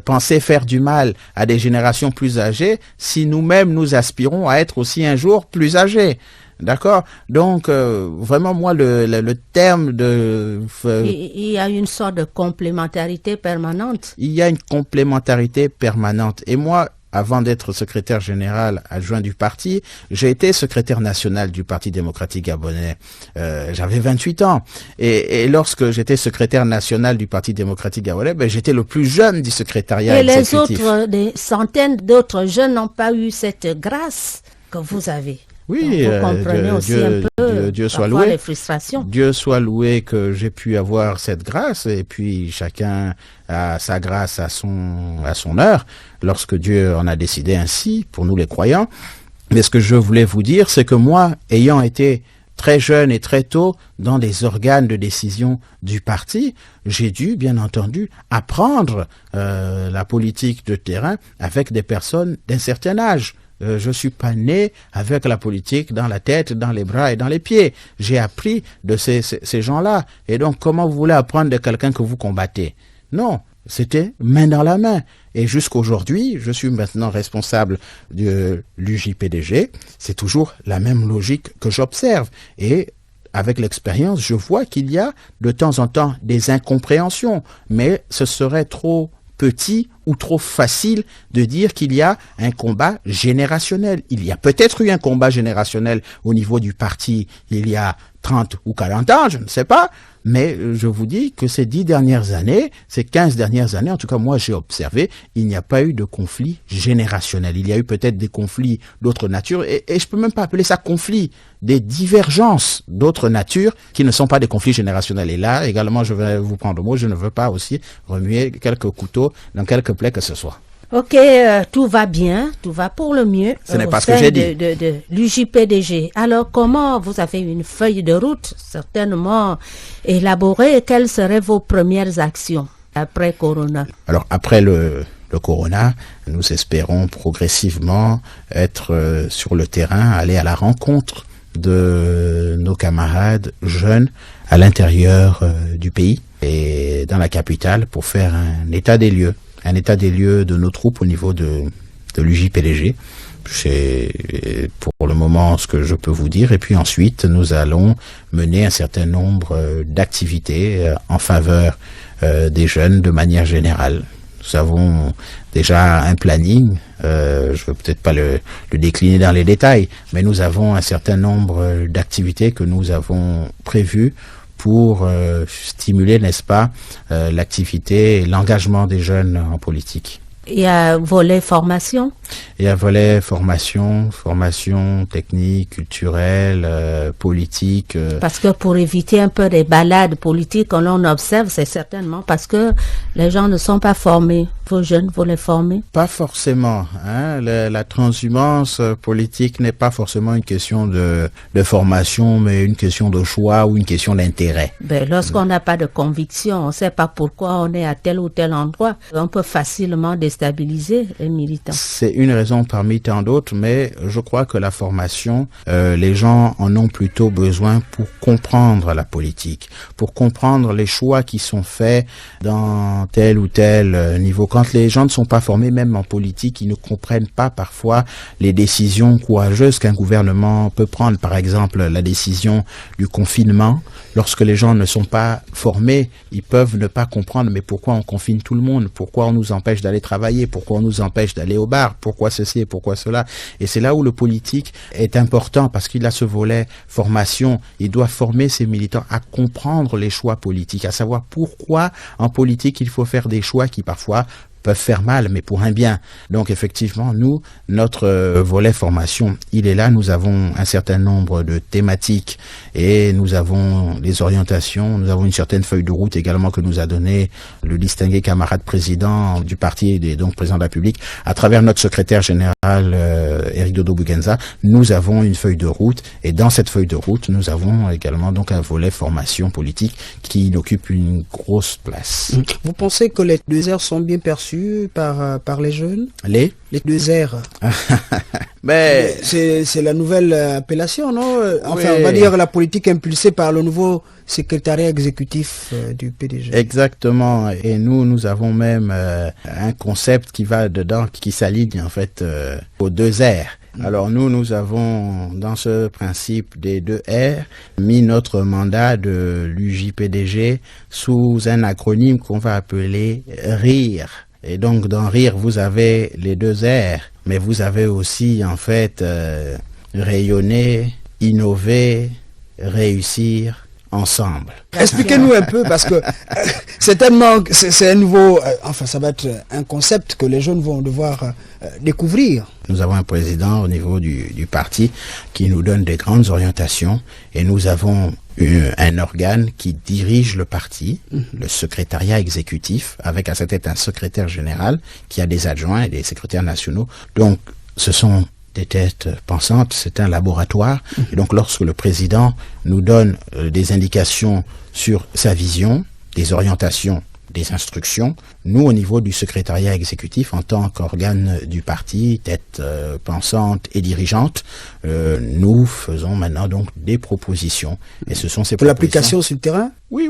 penser faire du mal à des générations plus âgées, si nous-mêmes nous aspirons à être aussi un jour plus âgés. D'accord? Donc, vraiment, moi, le terme de... Il y a une sorte de complémentarité permanente. Il y a une complémentarité permanente. Et moi, avant d'être secrétaire général adjoint du parti, j'ai été secrétaire national du Parti démocratique gabonais. J'avais 28 ans. Et lorsque j'étais secrétaire national du Parti démocratique gabonais, j'étais le plus jeune du secrétariat exécutif. Et les autres, des centaines d'autres jeunes n'ont pas eu cette grâce que vous avez. Oui, vous comprenez aussi un peu Dieu soit loué. Les frustrations. Dieu soit loué que j'ai pu avoir cette grâce, et puis chacun a sa grâce à son heure, lorsque Dieu en a décidé ainsi, pour nous les croyants. Mais ce que je voulais vous dire, c'est que moi, ayant été très jeune et très tôt dans les organes de décision du parti, j'ai dû, bien entendu, apprendre la politique de terrain avec des personnes d'un certain âge. Je suis pas né avec la politique dans la tête, dans les bras et dans les pieds. J'ai appris de ces gens-là. Et donc, comment vous voulez apprendre de quelqu'un que vous combattez? Non, c'était main dans la main. Et jusqu'aujourd'hui, je suis maintenant responsable de l'UJPDG. C'est toujours la même logique que j'observe. Et avec l'expérience, je vois qu'il y a de temps en temps des incompréhensions. Mais ce serait trop petit ou trop facile de dire qu'il y a un combat générationnel. Il y a peut-être eu un combat générationnel au niveau du parti il y a 30 ou 40 ans, je ne sais pas, mais je vous dis que ces 10 dernières années, ces 15 dernières années, en tout cas moi j'ai observé, il n'y a pas eu de conflit générationnel. Il y a eu peut-être des conflits d'autres natures, et je peux même pas appeler ça conflit, des divergences d'autres natures qui ne sont pas des conflits générationnels. Et là, également, je vais vous prendre le mot, je ne veux pas aussi remuer quelques couteaux dans quelques plaies que ce soit. Ok, tout va bien, tout va pour le mieux. Ce n'est pas ce que j'ai dit. De l'UJPDG. Alors, comment vous avez une feuille de route certainement élaborée? Quelles seraient vos premières actions après Corona? Alors, après le Corona, nous espérons progressivement être sur le terrain, aller à la rencontre de nos camarades jeunes à l'intérieur du pays et dans la capitale pour faire un état des lieux de nos troupes au niveau de l'UJPDG. C'est pour le moment ce que je peux vous dire. Et puis ensuite, nous allons mener un certain nombre d'activités en faveur des jeunes de manière générale. Nous avons déjà un planning, je ne vais peut-être pas le décliner dans les détails, mais nous avons un certain nombre d'activités que nous avons prévues pour stimuler, n'est-ce pas, l'activité et l'engagement des jeunes en politique. Il y a un volet formation? Il y a un volet formation technique, culturelle, politique. Parce que pour éviter un peu des balades politiques que l'on observe, c'est certainement parce que les gens ne sont pas formés. Vos jeunes, vous les formez? Pas forcément. La transhumance politique n'est pas forcément une question de formation, mais une question de choix ou une question d'intérêt. Lorsqu'on n'a pas de conviction, on ne sait pas pourquoi on est à tel ou tel endroit, on peut facilement déstabiliser les militants. C'est une raison parmi tant d'autres, mais je crois que la formation, les gens en ont plutôt besoin pour comprendre la politique, pour comprendre les choix qui sont faits dans tel ou tel niveau. Quand les gens ne sont pas formés, même en politique, ils ne comprennent pas parfois les décisions courageuses qu'un gouvernement peut prendre. Par exemple, la décision du confinement. Lorsque les gens ne sont pas formés, ils peuvent ne pas comprendre, mais pourquoi on confine tout le monde? Pourquoi on nous empêche d'aller travailler? Pourquoi on nous empêche d'aller au bar? Pourquoi ceci et pourquoi cela? Et c'est là où le politique est important, parce qu'il a ce volet formation. Il doit former ses militants à comprendre les choix politiques, à savoir pourquoi en politique il faut faire des choix qui parfois peuvent faire mal, mais pour un bien. Donc effectivement, nous, notre volet formation, il est là. Nous avons un certain nombre de thématiques et nous avons les orientations. Nous avons une certaine feuille de route également que nous a donné le distingué camarade président du parti et donc président de la République à travers notre secrétaire général Éric Dodo Bugenza. Nous avons une feuille de route et dans cette feuille de route, nous avons également donc un volet formation politique qui occupe une grosse place. Vous pensez que les 2 R sont bien perçus par les jeunes? Les 2 R. Mais c'est la nouvelle appellation, non? Enfin, oui. On va dire la politique impulsée par le nouveau secrétariat exécutif du PDG. Exactement. Et nous avons même un concept qui va dedans, qui s'aligne en fait aux 2 R. Alors nous avons dans ce principe des 2 R mis notre mandat de l'UJPDG sous un acronyme qu'on va appeler RIRE. Et donc dans RIRE, vous avez les 2 R, mais vous avez aussi en fait rayonner, innover, réussir ensemble. Expliquez-nous un peu, parce que c'est un nouveau, enfin ça va être un concept que les jeunes vont devoir découvrir. Nous avons un président au niveau du parti qui nous donne des grandes orientations et nous avons un organe qui dirige le parti, le secrétariat exécutif, avec à sa tête un secrétaire général qui a des adjoints et des secrétaires nationaux. Donc ce sont des têtes pensantes, c'est un laboratoire. Et donc lorsque le président nous donne des indications sur sa vision, des orientations, des instructions, nous au niveau du secrétariat exécutif, en tant qu'organe du parti, tête pensante et dirigeante, nous faisons maintenant donc des propositions. Et ce sont ces pour l'application sur le terrain? Oui.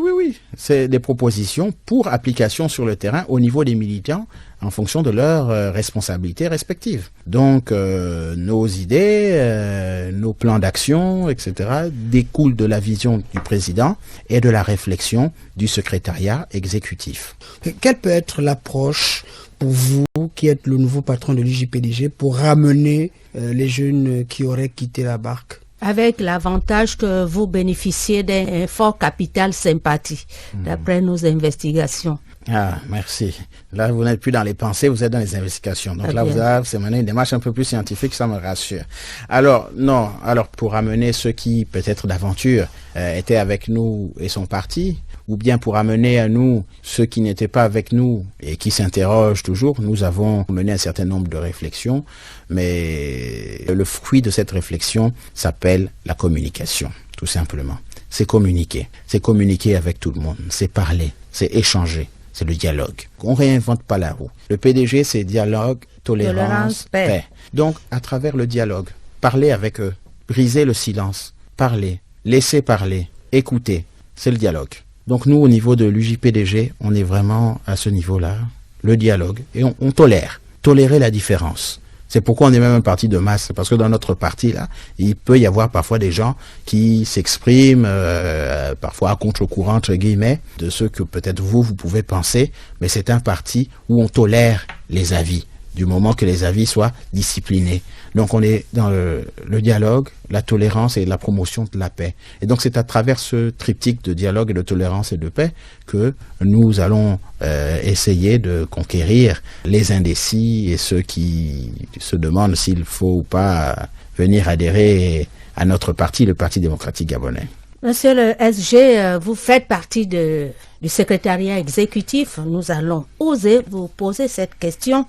C'est des propositions pour application sur le terrain au niveau des militants en fonction de leurs responsabilités respectives. Donc nos idées, nos plans d'action, etc. découlent de la vision du président et de la réflexion du secrétariat exécutif. Quelle peut être l'approche pour vous, qui êtes le nouveau patron de l'UJPDG, pour ramener les jeunes qui auraient quitté la barque? Avec l'avantage que vous bénéficiez d'un fort capital sympathie, d'après nos investigations. Ah, merci. Là, vous n'êtes plus dans les pensées, vous êtes dans les investigations. Donc là, vous avez, c'est maintenant une démarche un peu plus scientifique, ça me rassure. Alors, non. Alors, pour amener ceux qui, peut-être d'aventure, étaient avec nous et sont partis, ou bien pour amener à nous ceux qui n'étaient pas avec nous et qui s'interrogent toujours, nous avons mené un certain nombre de réflexions, mais le fruit de cette réflexion s'appelle la communication, tout simplement. C'est communiquer avec tout le monde, c'est parler, c'est échanger, c'est le dialogue. On réinvente pas la roue. Le PDG, c'est dialogue, tolérance, paix. Donc, à travers le dialogue, parler avec eux, briser le silence, parler, laisser parler, écouter, c'est le dialogue. Donc nous, au niveau de l'UJPDG, on est vraiment à ce niveau-là, le dialogue, et on tolérer la différence. C'est pourquoi on est même un parti de masse, parce que dans notre parti, là, il peut y avoir parfois des gens qui s'expriment, parfois à contre-courant, entre guillemets, de ce que peut-être vous pouvez penser, mais c'est un parti où on tolère les avis, du moment que les avis soient disciplinés. Donc on est dans le dialogue, la tolérance et la promotion de la paix. Et donc c'est à travers ce triptyque de dialogue et de tolérance et de paix que nous allons essayer de conquérir les indécis et ceux qui se demandent s'il faut ou pas venir adhérer à notre parti, le Parti démocratique gabonais. Monsieur le SG, vous faites partie du secrétariat exécutif. Nous allons oser vous poser cette question.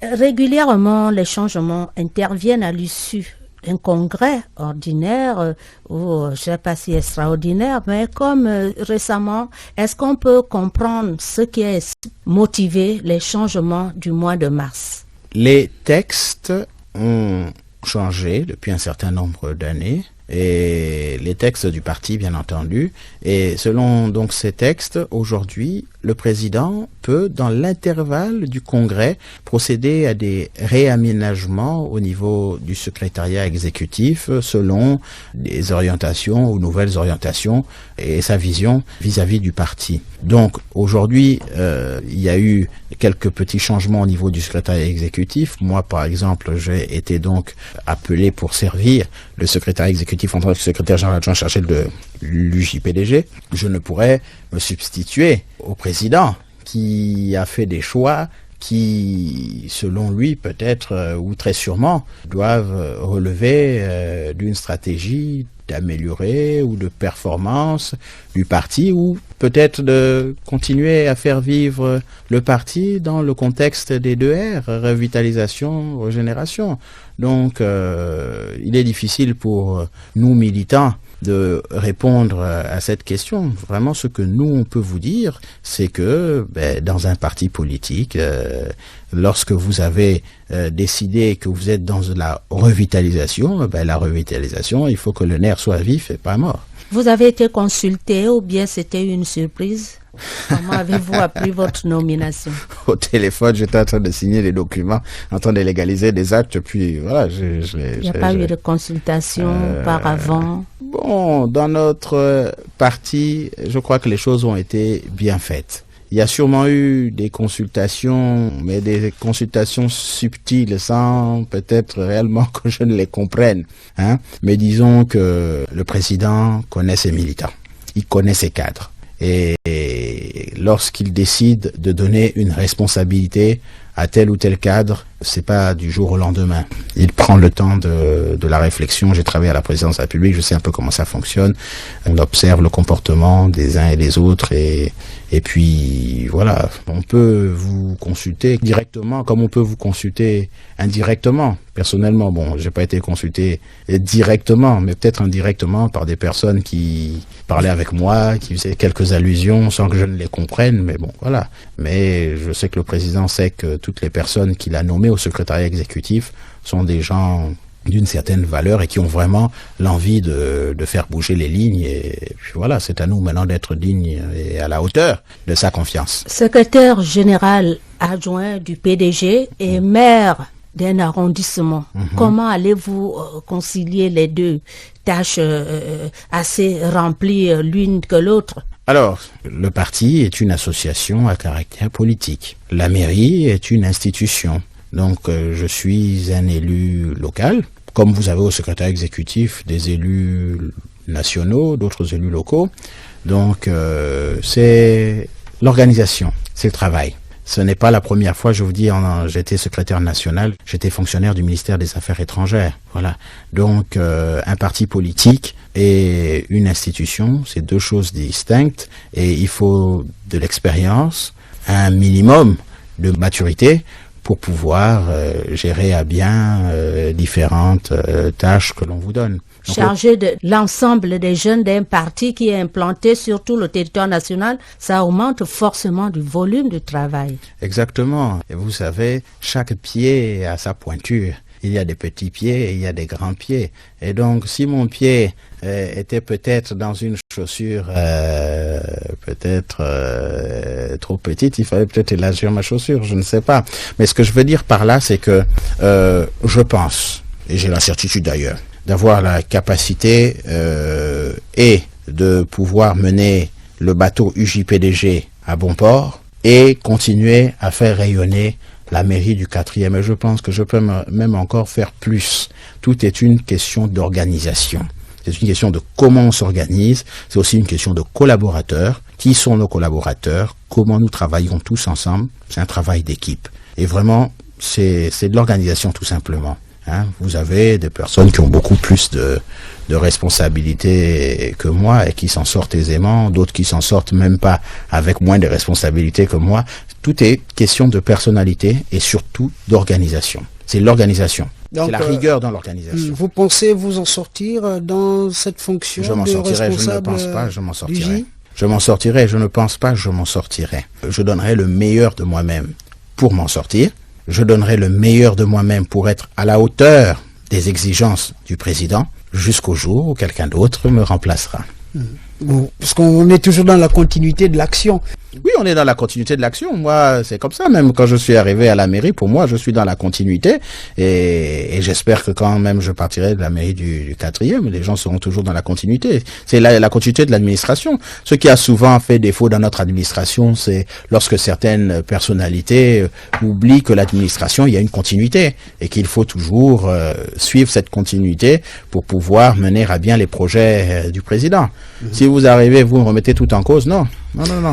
Régulièrement, les changements interviennent à l'issue d'un congrès ordinaire ou je ne sais pas si extraordinaire, mais comme récemment, est-ce qu'on peut comprendre ce qui a motivé les changements du mois de mars? Les textes ont changé depuis un certain nombre d'années. Et les textes du parti, bien entendu. Et selon donc ces textes, aujourd'hui, le président peut, dans l'intervalle du congrès, procéder à des réaménagements au niveau du secrétariat exécutif selon des orientations ou nouvelles orientations et sa vision vis-à-vis du parti. Donc aujourd'hui, il y a eu quelques petits changements au niveau du secrétariat exécutif. Moi, par exemple, j'ai été donc appelé pour servir le secrétariat exécutif en tant que secrétaire général adjoint chargé de l'UJPDG. Je ne pourrais me substituer au président qui a fait des choix qui, selon lui, peut-être ou très sûrement, doivent relever d'une stratégie d'améliorer ou de performance du parti ou peut-être de continuer à faire vivre le parti dans le contexte des 2R, revitalisation, régénération. Donc, il est difficile pour nous militants de répondre à cette question. Vraiment, ce que nous, on peut vous dire, c'est que dans un parti politique, lorsque vous avez décidé que vous êtes dans la revitalisation, la revitalisation, il faut que le nerf soit vif et pas mort. Vous avez été consulté ou bien c'était une surprise? Comment avez-vous appris votre nomination? Au téléphone, j'étais en train de signer les documents, en train de légaliser des actes, puis voilà, il n'y a pas eu de consultation par avant? Bon, dans notre parti, je crois que les choses ont été bien faites. Il y a sûrement eu des consultations, mais des consultations subtiles, sans peut-être réellement que je ne les comprenne. Mais disons que le président connaît ses militants, il connaît ses cadres. Et lorsqu'il décide de donner une responsabilité à tel ou tel cadre, c'est pas du jour au lendemain. Il prend le temps de la réflexion. J'ai travaillé à la présidence de la République, je sais un peu comment ça fonctionne. On observe le comportement des uns et des autres et puis voilà, on peut vous consulter directement comme on peut vous consulter indirectement. Personnellement, bon, j'ai pas été consulté directement, mais peut-être indirectement par des personnes qui parlaient avec moi, qui faisaient quelques allusions sans que je ne les comprenne, mais bon, voilà. Mais je sais que le président sait que toutes les personnes qu'il a nommées au secrétariat exécutif sont des gens d'une certaine valeur et qui ont vraiment l'envie de faire bouger les lignes. Et puis voilà, c'est à nous maintenant d'être dignes et à la hauteur de sa confiance. Secrétaire général adjoint du PDG et maire d'un arrondissement. Comment allez-vous concilier les deux tâches assez remplies l'une que l'autre? Alors, le parti est une association à caractère politique. La mairie est une institution. Donc, je suis un élu local. Comme vous avez au secrétaire exécutif des élus nationaux, d'autres élus locaux. Donc, c'est L'organisation, c'est le travail. Ce n'est pas la première fois, je vous dis, j'étais secrétaire national, j'étais fonctionnaire du ministère des Affaires étrangères. Voilà. Donc, un parti politique et une institution, c'est deux choses distinctes et il faut de l'expérience, un minimum de maturité pour pouvoir gérer à bien différentes tâches que l'on vous donne. Donc, chargé de l'ensemble des jeunes d'un parti qui est implanté sur tout le territoire national, ça augmente forcément du volume de travail. Exactement. Et vous savez, chaque pied a sa pointure. Il y a des petits pieds et il y a des grands pieds. Et donc, si mon pied était peut-être dans une chaussure trop petite, il fallait peut-être élargir ma chaussure, je ne sais pas. Mais ce que je veux dire par là, c'est que je pense, et j'ai la certitude d'ailleurs, d'avoir la capacité et de pouvoir mener le bateau UJPDG à bon port et continuer à faire rayonner la mairie du 4e. Et je pense que je peux même encore faire plus. Tout est une question d'organisation. C'est une question de comment on s'organise. C'est aussi une question de collaborateurs. Qui sont nos collaborateurs? Comment nous travaillons tous ensemble? C'est un travail d'équipe. Et vraiment, c'est de l'organisation tout simplement. Hein, vous avez des personnes qui ont beaucoup plus de responsabilités que moi et qui s'en sortent aisément, d'autres qui s'en sortent même pas avec moins de responsabilités que moi. Tout est question de personnalité et surtout d'organisation. C'est l'organisation. C'est la rigueur dans l'organisation. Vous pensez vous en sortir dans cette fonction de responsable? Je m'en sortirai, je ne pense pas, je m'en sortirai. Je m'en sortirai, je ne pense pas, je m'en sortirai. Je donnerai le meilleur de moi-même pour m'en sortir. Je donnerai le meilleur de moi-même pour être à la hauteur des exigences du président jusqu'au jour où quelqu'un d'autre me remplacera. Bon, parce qu'on est toujours dans la continuité de l'action. Oui, on est dans la continuité de l'action. Moi, c'est comme ça. Même quand je suis arrivé à la mairie, pour moi, je suis dans la continuité. Et j'espère que quand même je partirai de la mairie du 4e, les gens seront toujours dans la continuité. C'est la continuité de l'administration. Ce qui a souvent fait défaut dans notre administration, c'est lorsque certaines personnalités oublient que l'administration, il y a une continuité. Et qu'il faut toujours suivre cette continuité pour pouvoir mener à bien les projets du président. Si vous arrivez, vous me remettez tout en cause, non.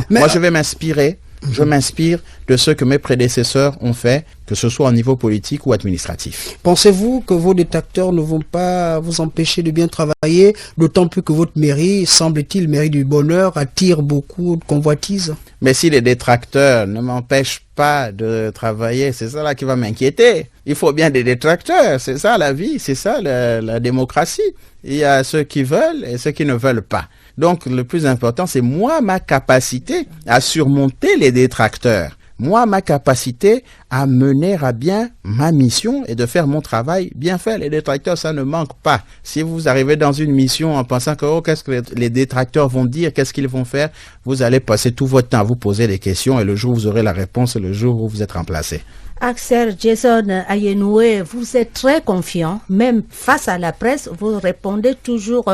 Mais moi, je vais m'inspirer. Je m'inspire de ce que mes prédécesseurs ont fait, que ce soit au niveau politique ou administratif. Pensez-vous que vos détracteurs ne vont pas vous empêcher de bien travailler, d'autant plus que votre mairie, semble-t-il, mairie du bonheur, attire beaucoup de convoitises? Mais si les détracteurs ne m'empêchent pas de travailler, c'est ça là qui va m'inquiéter. Il faut bien des détracteurs, c'est ça la vie, c'est ça la démocratie. Il y a ceux qui veulent et ceux qui ne veulent pas. Donc, le plus important, c'est moi, ma capacité à surmonter les détracteurs. Moi, ma capacité à mener à bien ma mission et de faire mon travail bien fait. Les détracteurs, ça ne manque pas. Si vous arrivez dans une mission en pensant que, qu'est-ce que les détracteurs vont dire, qu'est-ce qu'ils vont faire, vous allez passer tout votre temps à vous poser des questions et le jour où vous aurez la réponse, c'est le jour où vous êtes remplacé. Axel Jason Ayenoué, vous êtes très confiant, même face à la presse, vous répondez toujours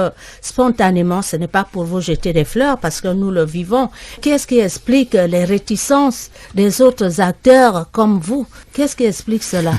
spontanément, ce n'est pas pour vous jeter des fleurs parce que nous le vivons. Qu'est-ce qui explique les réticences des autres acteurs comme vous? Qu'est-ce qui explique cela?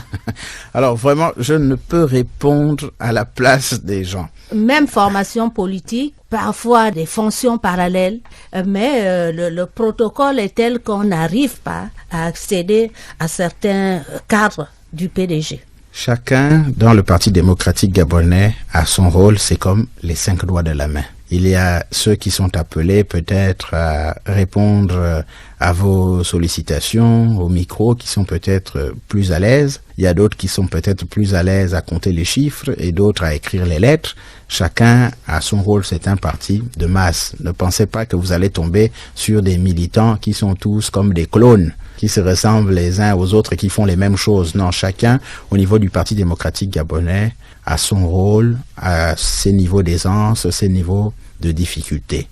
Alors vraiment, je ne peux répondre à la place des gens. Même formation politique, parfois des fonctions parallèles, mais le protocole est tel qu'on n'arrive pas à accéder à certains cadres du PDG. Chacun dans le Parti démocratique gabonais a son rôle, c'est comme les 5 doigts de la main. Il y a ceux qui sont appelés peut-être à répondre à vos sollicitations au micro, qui sont peut-être plus à l'aise. Il y a d'autres qui sont peut-être plus à l'aise à compter les chiffres et d'autres à écrire les lettres. Chacun a son rôle, c'est un parti de masse. Ne pensez pas que vous allez tomber sur des militants qui sont tous comme des clones, qui se ressemblent les uns aux autres et qui font les mêmes choses. Non, chacun, au niveau du Parti démocratique gabonais, a son rôle, a ses niveaux d'aisance, ses niveaux de difficulté.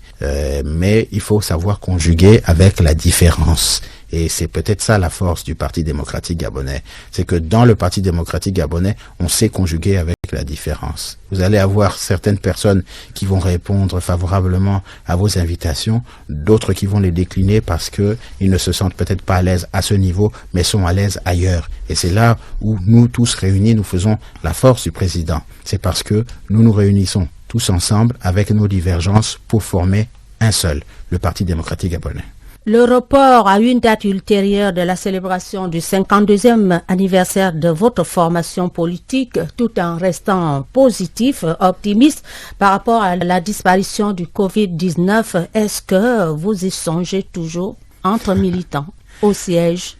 Mais il faut savoir conjuguer avec la différence. Et c'est peut-être ça la force du Parti démocratique gabonais. C'est que dans le Parti démocratique gabonais, on sait conjuguer avec la différence. Vous allez avoir certaines personnes qui vont répondre favorablement à vos invitations, d'autres qui vont les décliner parce que ils ne se sentent peut-être pas à l'aise à ce niveau, mais sont à l'aise ailleurs. Et c'est là où nous tous réunis, nous faisons la force du président. C'est parce que nous nous réunissons tous ensemble avec nos divergences pour former un seul, le Parti démocratique gabonais. Le report à une date ultérieure de la célébration du 52e anniversaire de votre formation politique, tout en restant positif, optimiste par rapport à la disparition du Covid-19, est-ce que vous y songez toujours entre militants au siège?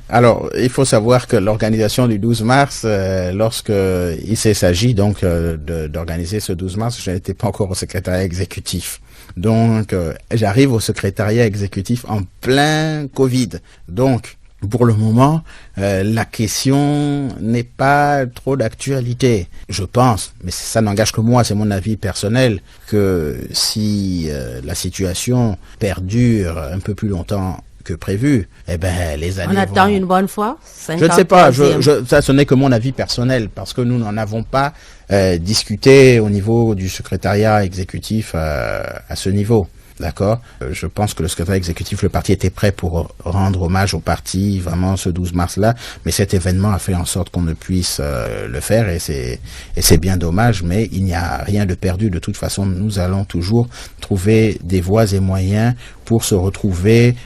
Alors, il faut savoir que l'organisation du 12 mars, lorsque il s'agit donc d'organiser ce 12 mars, je n'étais pas encore au secrétariat exécutif. Donc, j'arrive au secrétariat exécutif en plein Covid. Donc, pour le moment, la question n'est pas trop d'actualité. Je pense, mais ça n'engage que moi, c'est mon avis personnel, que si la situation perdure un peu plus longtemps que prévu, eh ben les années on attend une bonne fois. Je ne sais pas, ça ce n'est que mon avis personnel, parce que nous n'en avons pas discuté au niveau du secrétariat exécutif à ce niveau. D'accord. Je pense que le secrétaire exécutif, le parti était prêt pour rendre hommage au parti vraiment ce 12 mars-là, mais cet événement a fait en sorte qu'on ne puisse le faire et c'est bien dommage, mais il n'y a rien de perdu. De toute façon, nous allons toujours trouver des voies et moyens pour se retrouver,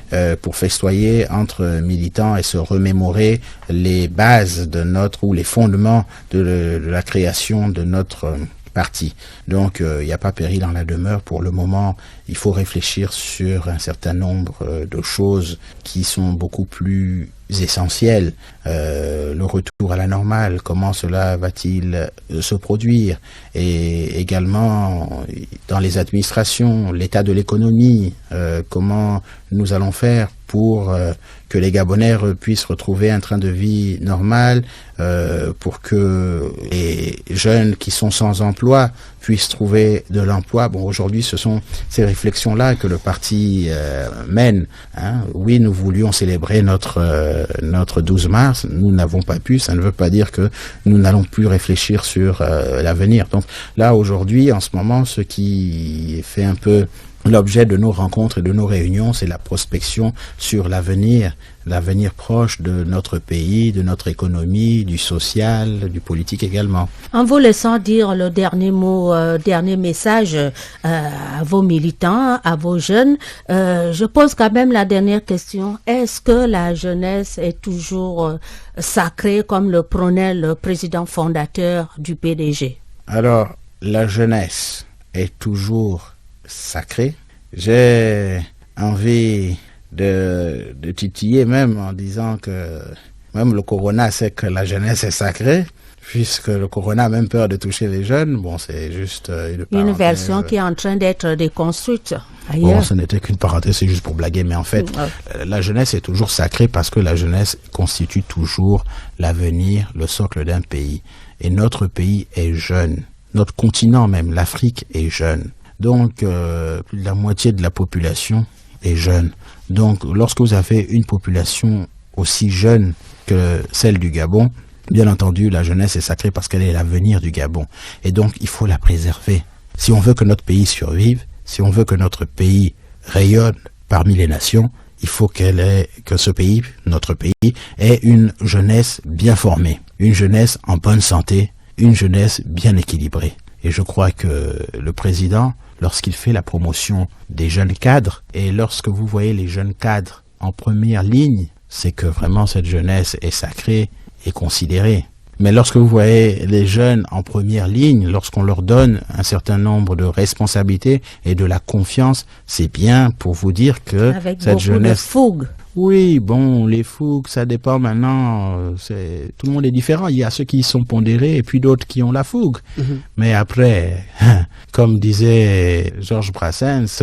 pour festoyer entre militants et se remémorer les bases de ou les fondements de la création de notre parti. Donc, il n'y a pas péril dans la demeure. Pour le moment, il faut réfléchir sur un certain nombre de choses qui sont beaucoup plus essentielles. Le retour à la normale, comment cela va-t-il se produire? Et également, dans les administrations, l'état de l'économie, comment nous allons faire pour que les Gabonais puissent retrouver un train de vie normal, pour que les jeunes qui sont sans emploi puissent trouver de l'emploi. Bon, aujourd'hui, ce sont ces réflexions-là que le parti mène. Hein. Oui, nous voulions célébrer notre 12 mars. Nous n'avons pas pu. Ça ne veut pas dire que nous n'allons plus réfléchir sur l'avenir. Donc là, aujourd'hui, en ce moment, ce qui fait un peu l'objet de nos rencontres et de nos réunions, c'est la prospection sur l'avenir proche de notre pays, de notre économie, du social, du politique également. En vous laissant dire le dernier mot, dernier message à vos militants, à vos jeunes, je pose quand même la dernière question. Est-ce que la jeunesse est toujours sacrée comme le prônait le président fondateur du PDG? Alors, la jeunesse est toujours sacré. J'ai envie de titiller même en disant que même le corona sait que la jeunesse est sacrée, puisque le corona a même peur de toucher les jeunes. Bon, c'est juste une version qui est en train d'être déconstruite ailleurs. Bon, ce n'était qu'une parenthèse, c'est juste pour blaguer, mais en fait, la jeunesse est toujours sacrée parce que la jeunesse constitue toujours l'avenir, le socle d'un pays. Et notre pays est jeune. Notre continent même, l'Afrique, est jeune. Donc, plus de la moitié de la population est jeune. Donc, lorsque vous avez une population aussi jeune que celle du Gabon, bien entendu, la jeunesse est sacrée parce qu'elle est l'avenir du Gabon. Et donc, il faut la préserver. Si on veut que notre pays survive, si on veut que notre pays rayonne parmi les nations, il faut que ce pays, notre pays, ait une jeunesse bien formée, une jeunesse en bonne santé, une jeunesse bien équilibrée. Et je crois que le président, lorsqu'il fait la promotion des jeunes cadres, et lorsque vous voyez les jeunes cadres en première ligne, c'est que vraiment cette jeunesse est sacrée et considérée. Mais lorsque vous voyez les jeunes en première ligne, lorsqu'on leur donne un certain nombre de responsabilités et de la confiance, c'est bien pour vous dire que avec cette jeunesse... de fougue. Oui, bon, les fougues, ça dépend maintenant. Tout le monde est différent. Il y a ceux qui sont pondérés et puis d'autres qui ont la fougue. Mais après, comme disait Georges Brassens,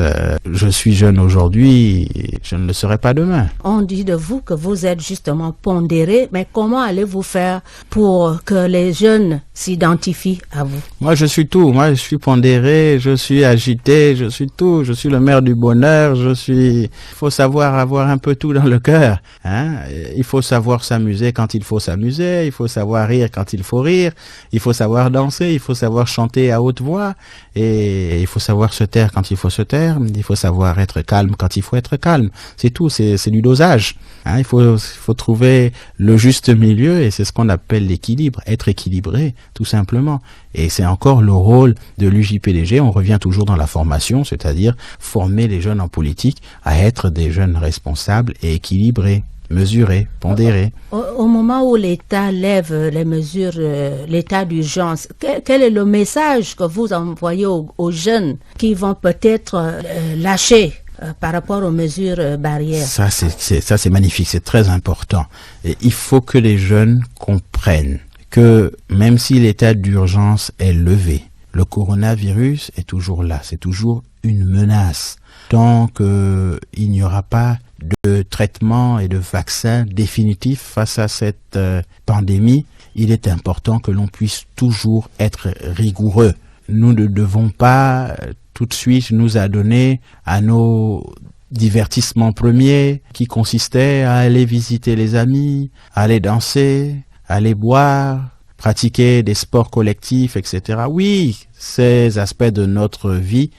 je suis jeune aujourd'hui, je ne le serai pas demain. On dit de vous que vous êtes justement pondéré, mais comment allez-vous faire pour que les jeunes s'identifient à vous? Moi, je suis tout. Moi, je suis pondéré, je suis agité, je suis tout. Je suis le maire du bonheur, il faut savoir avoir un peu tout dans dans le cœur. Il faut savoir s'amuser quand il faut s'amuser, il faut savoir rire quand il faut rire, il faut savoir danser, il faut savoir chanter à haute voix, et il faut savoir se taire quand il faut se taire, il faut savoir être calme quand il faut être calme. C'est tout, c'est du dosage. Il faut trouver le juste milieu, et c'est ce qu'on appelle l'équilibre, être équilibré, tout simplement. Et c'est encore le rôle de l'UJPDG, on revient toujours dans la formation, c'est-à-dire former les jeunes en politique à être des jeunes responsables et équilibrés, mesurés, pondérés. Au moment où l'État lève les mesures, l'état d'urgence, quel est le message que vous envoyez aux jeunes qui vont peut-être lâcher par rapport aux mesures barrières? Ça c'est magnifique, c'est très important. Et il faut que les jeunes comprennent que même si l'état d'urgence est levé, le coronavirus est toujours là, c'est toujours une menace. Tant qu'il n'y aura pas de traitement et de vaccin définitif face à cette pandémie, il est important que l'on puisse toujours être rigoureux. Nous ne devons pas tout de suite nous adonner à nos divertissements premiers qui consistaient à aller visiter les amis, à aller danser, aller boire, pratiquer des sports collectifs, etc. Oui, ces aspects de notre vie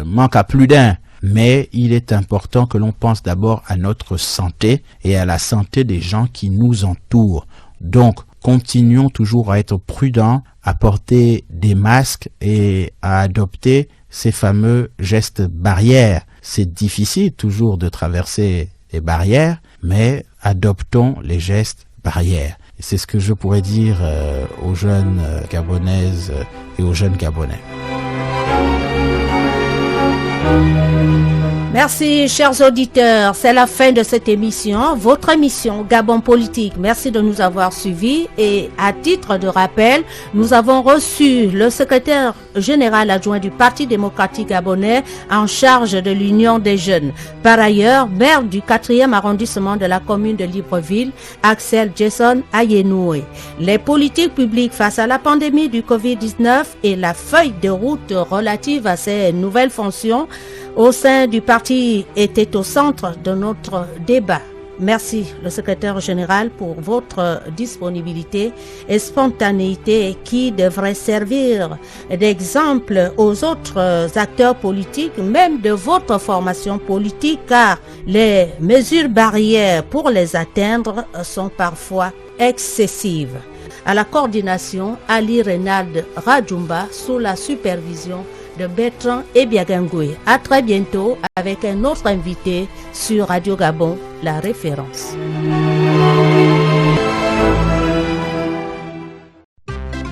manquent à plus d'un, mais il est important que l'on pense d'abord à notre santé et à la santé des gens qui nous entourent. Donc, continuons toujours à être prudents, à porter des masques et à adopter ces fameux gestes barrières. C'est difficile toujours de traverser les barrières, mais adoptons les gestes barrières. Et c'est ce que je pourrais dire aux jeunes Gabonaises et aux jeunes Gabonais. Merci, chers auditeurs. C'est la fin de cette émission, votre émission Gabon Politique. Merci de nous avoir suivis. Et à titre de rappel, nous avons reçu le secrétaire général adjoint du Parti démocratique gabonais en charge de l'Union des jeunes. Par ailleurs, maire du 4e arrondissement de la commune de Libreville, Axel Jason Ayenoué. Les politiques publiques face à la pandémie du Covid-19 et la feuille de route relative à ces nouvelles fonctions au sein du parti était au centre de notre débat. Merci, le secrétaire général, pour votre disponibilité et spontanéité qui devrait servir d'exemple aux autres acteurs politiques, même de votre formation politique, car les mesures barrières pour les atteindre sont parfois excessives. À la coordination, Ali Reynald Radjumba, sous la supervision de Bertrand Ebiagangoué. À très bientôt avec un autre invité sur Radio Gabon, la référence.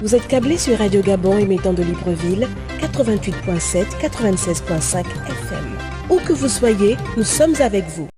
Vous êtes câblé sur Radio Gabon émettant de Libreville 88.7, 96.5 FM. Où que vous soyez, nous sommes avec vous.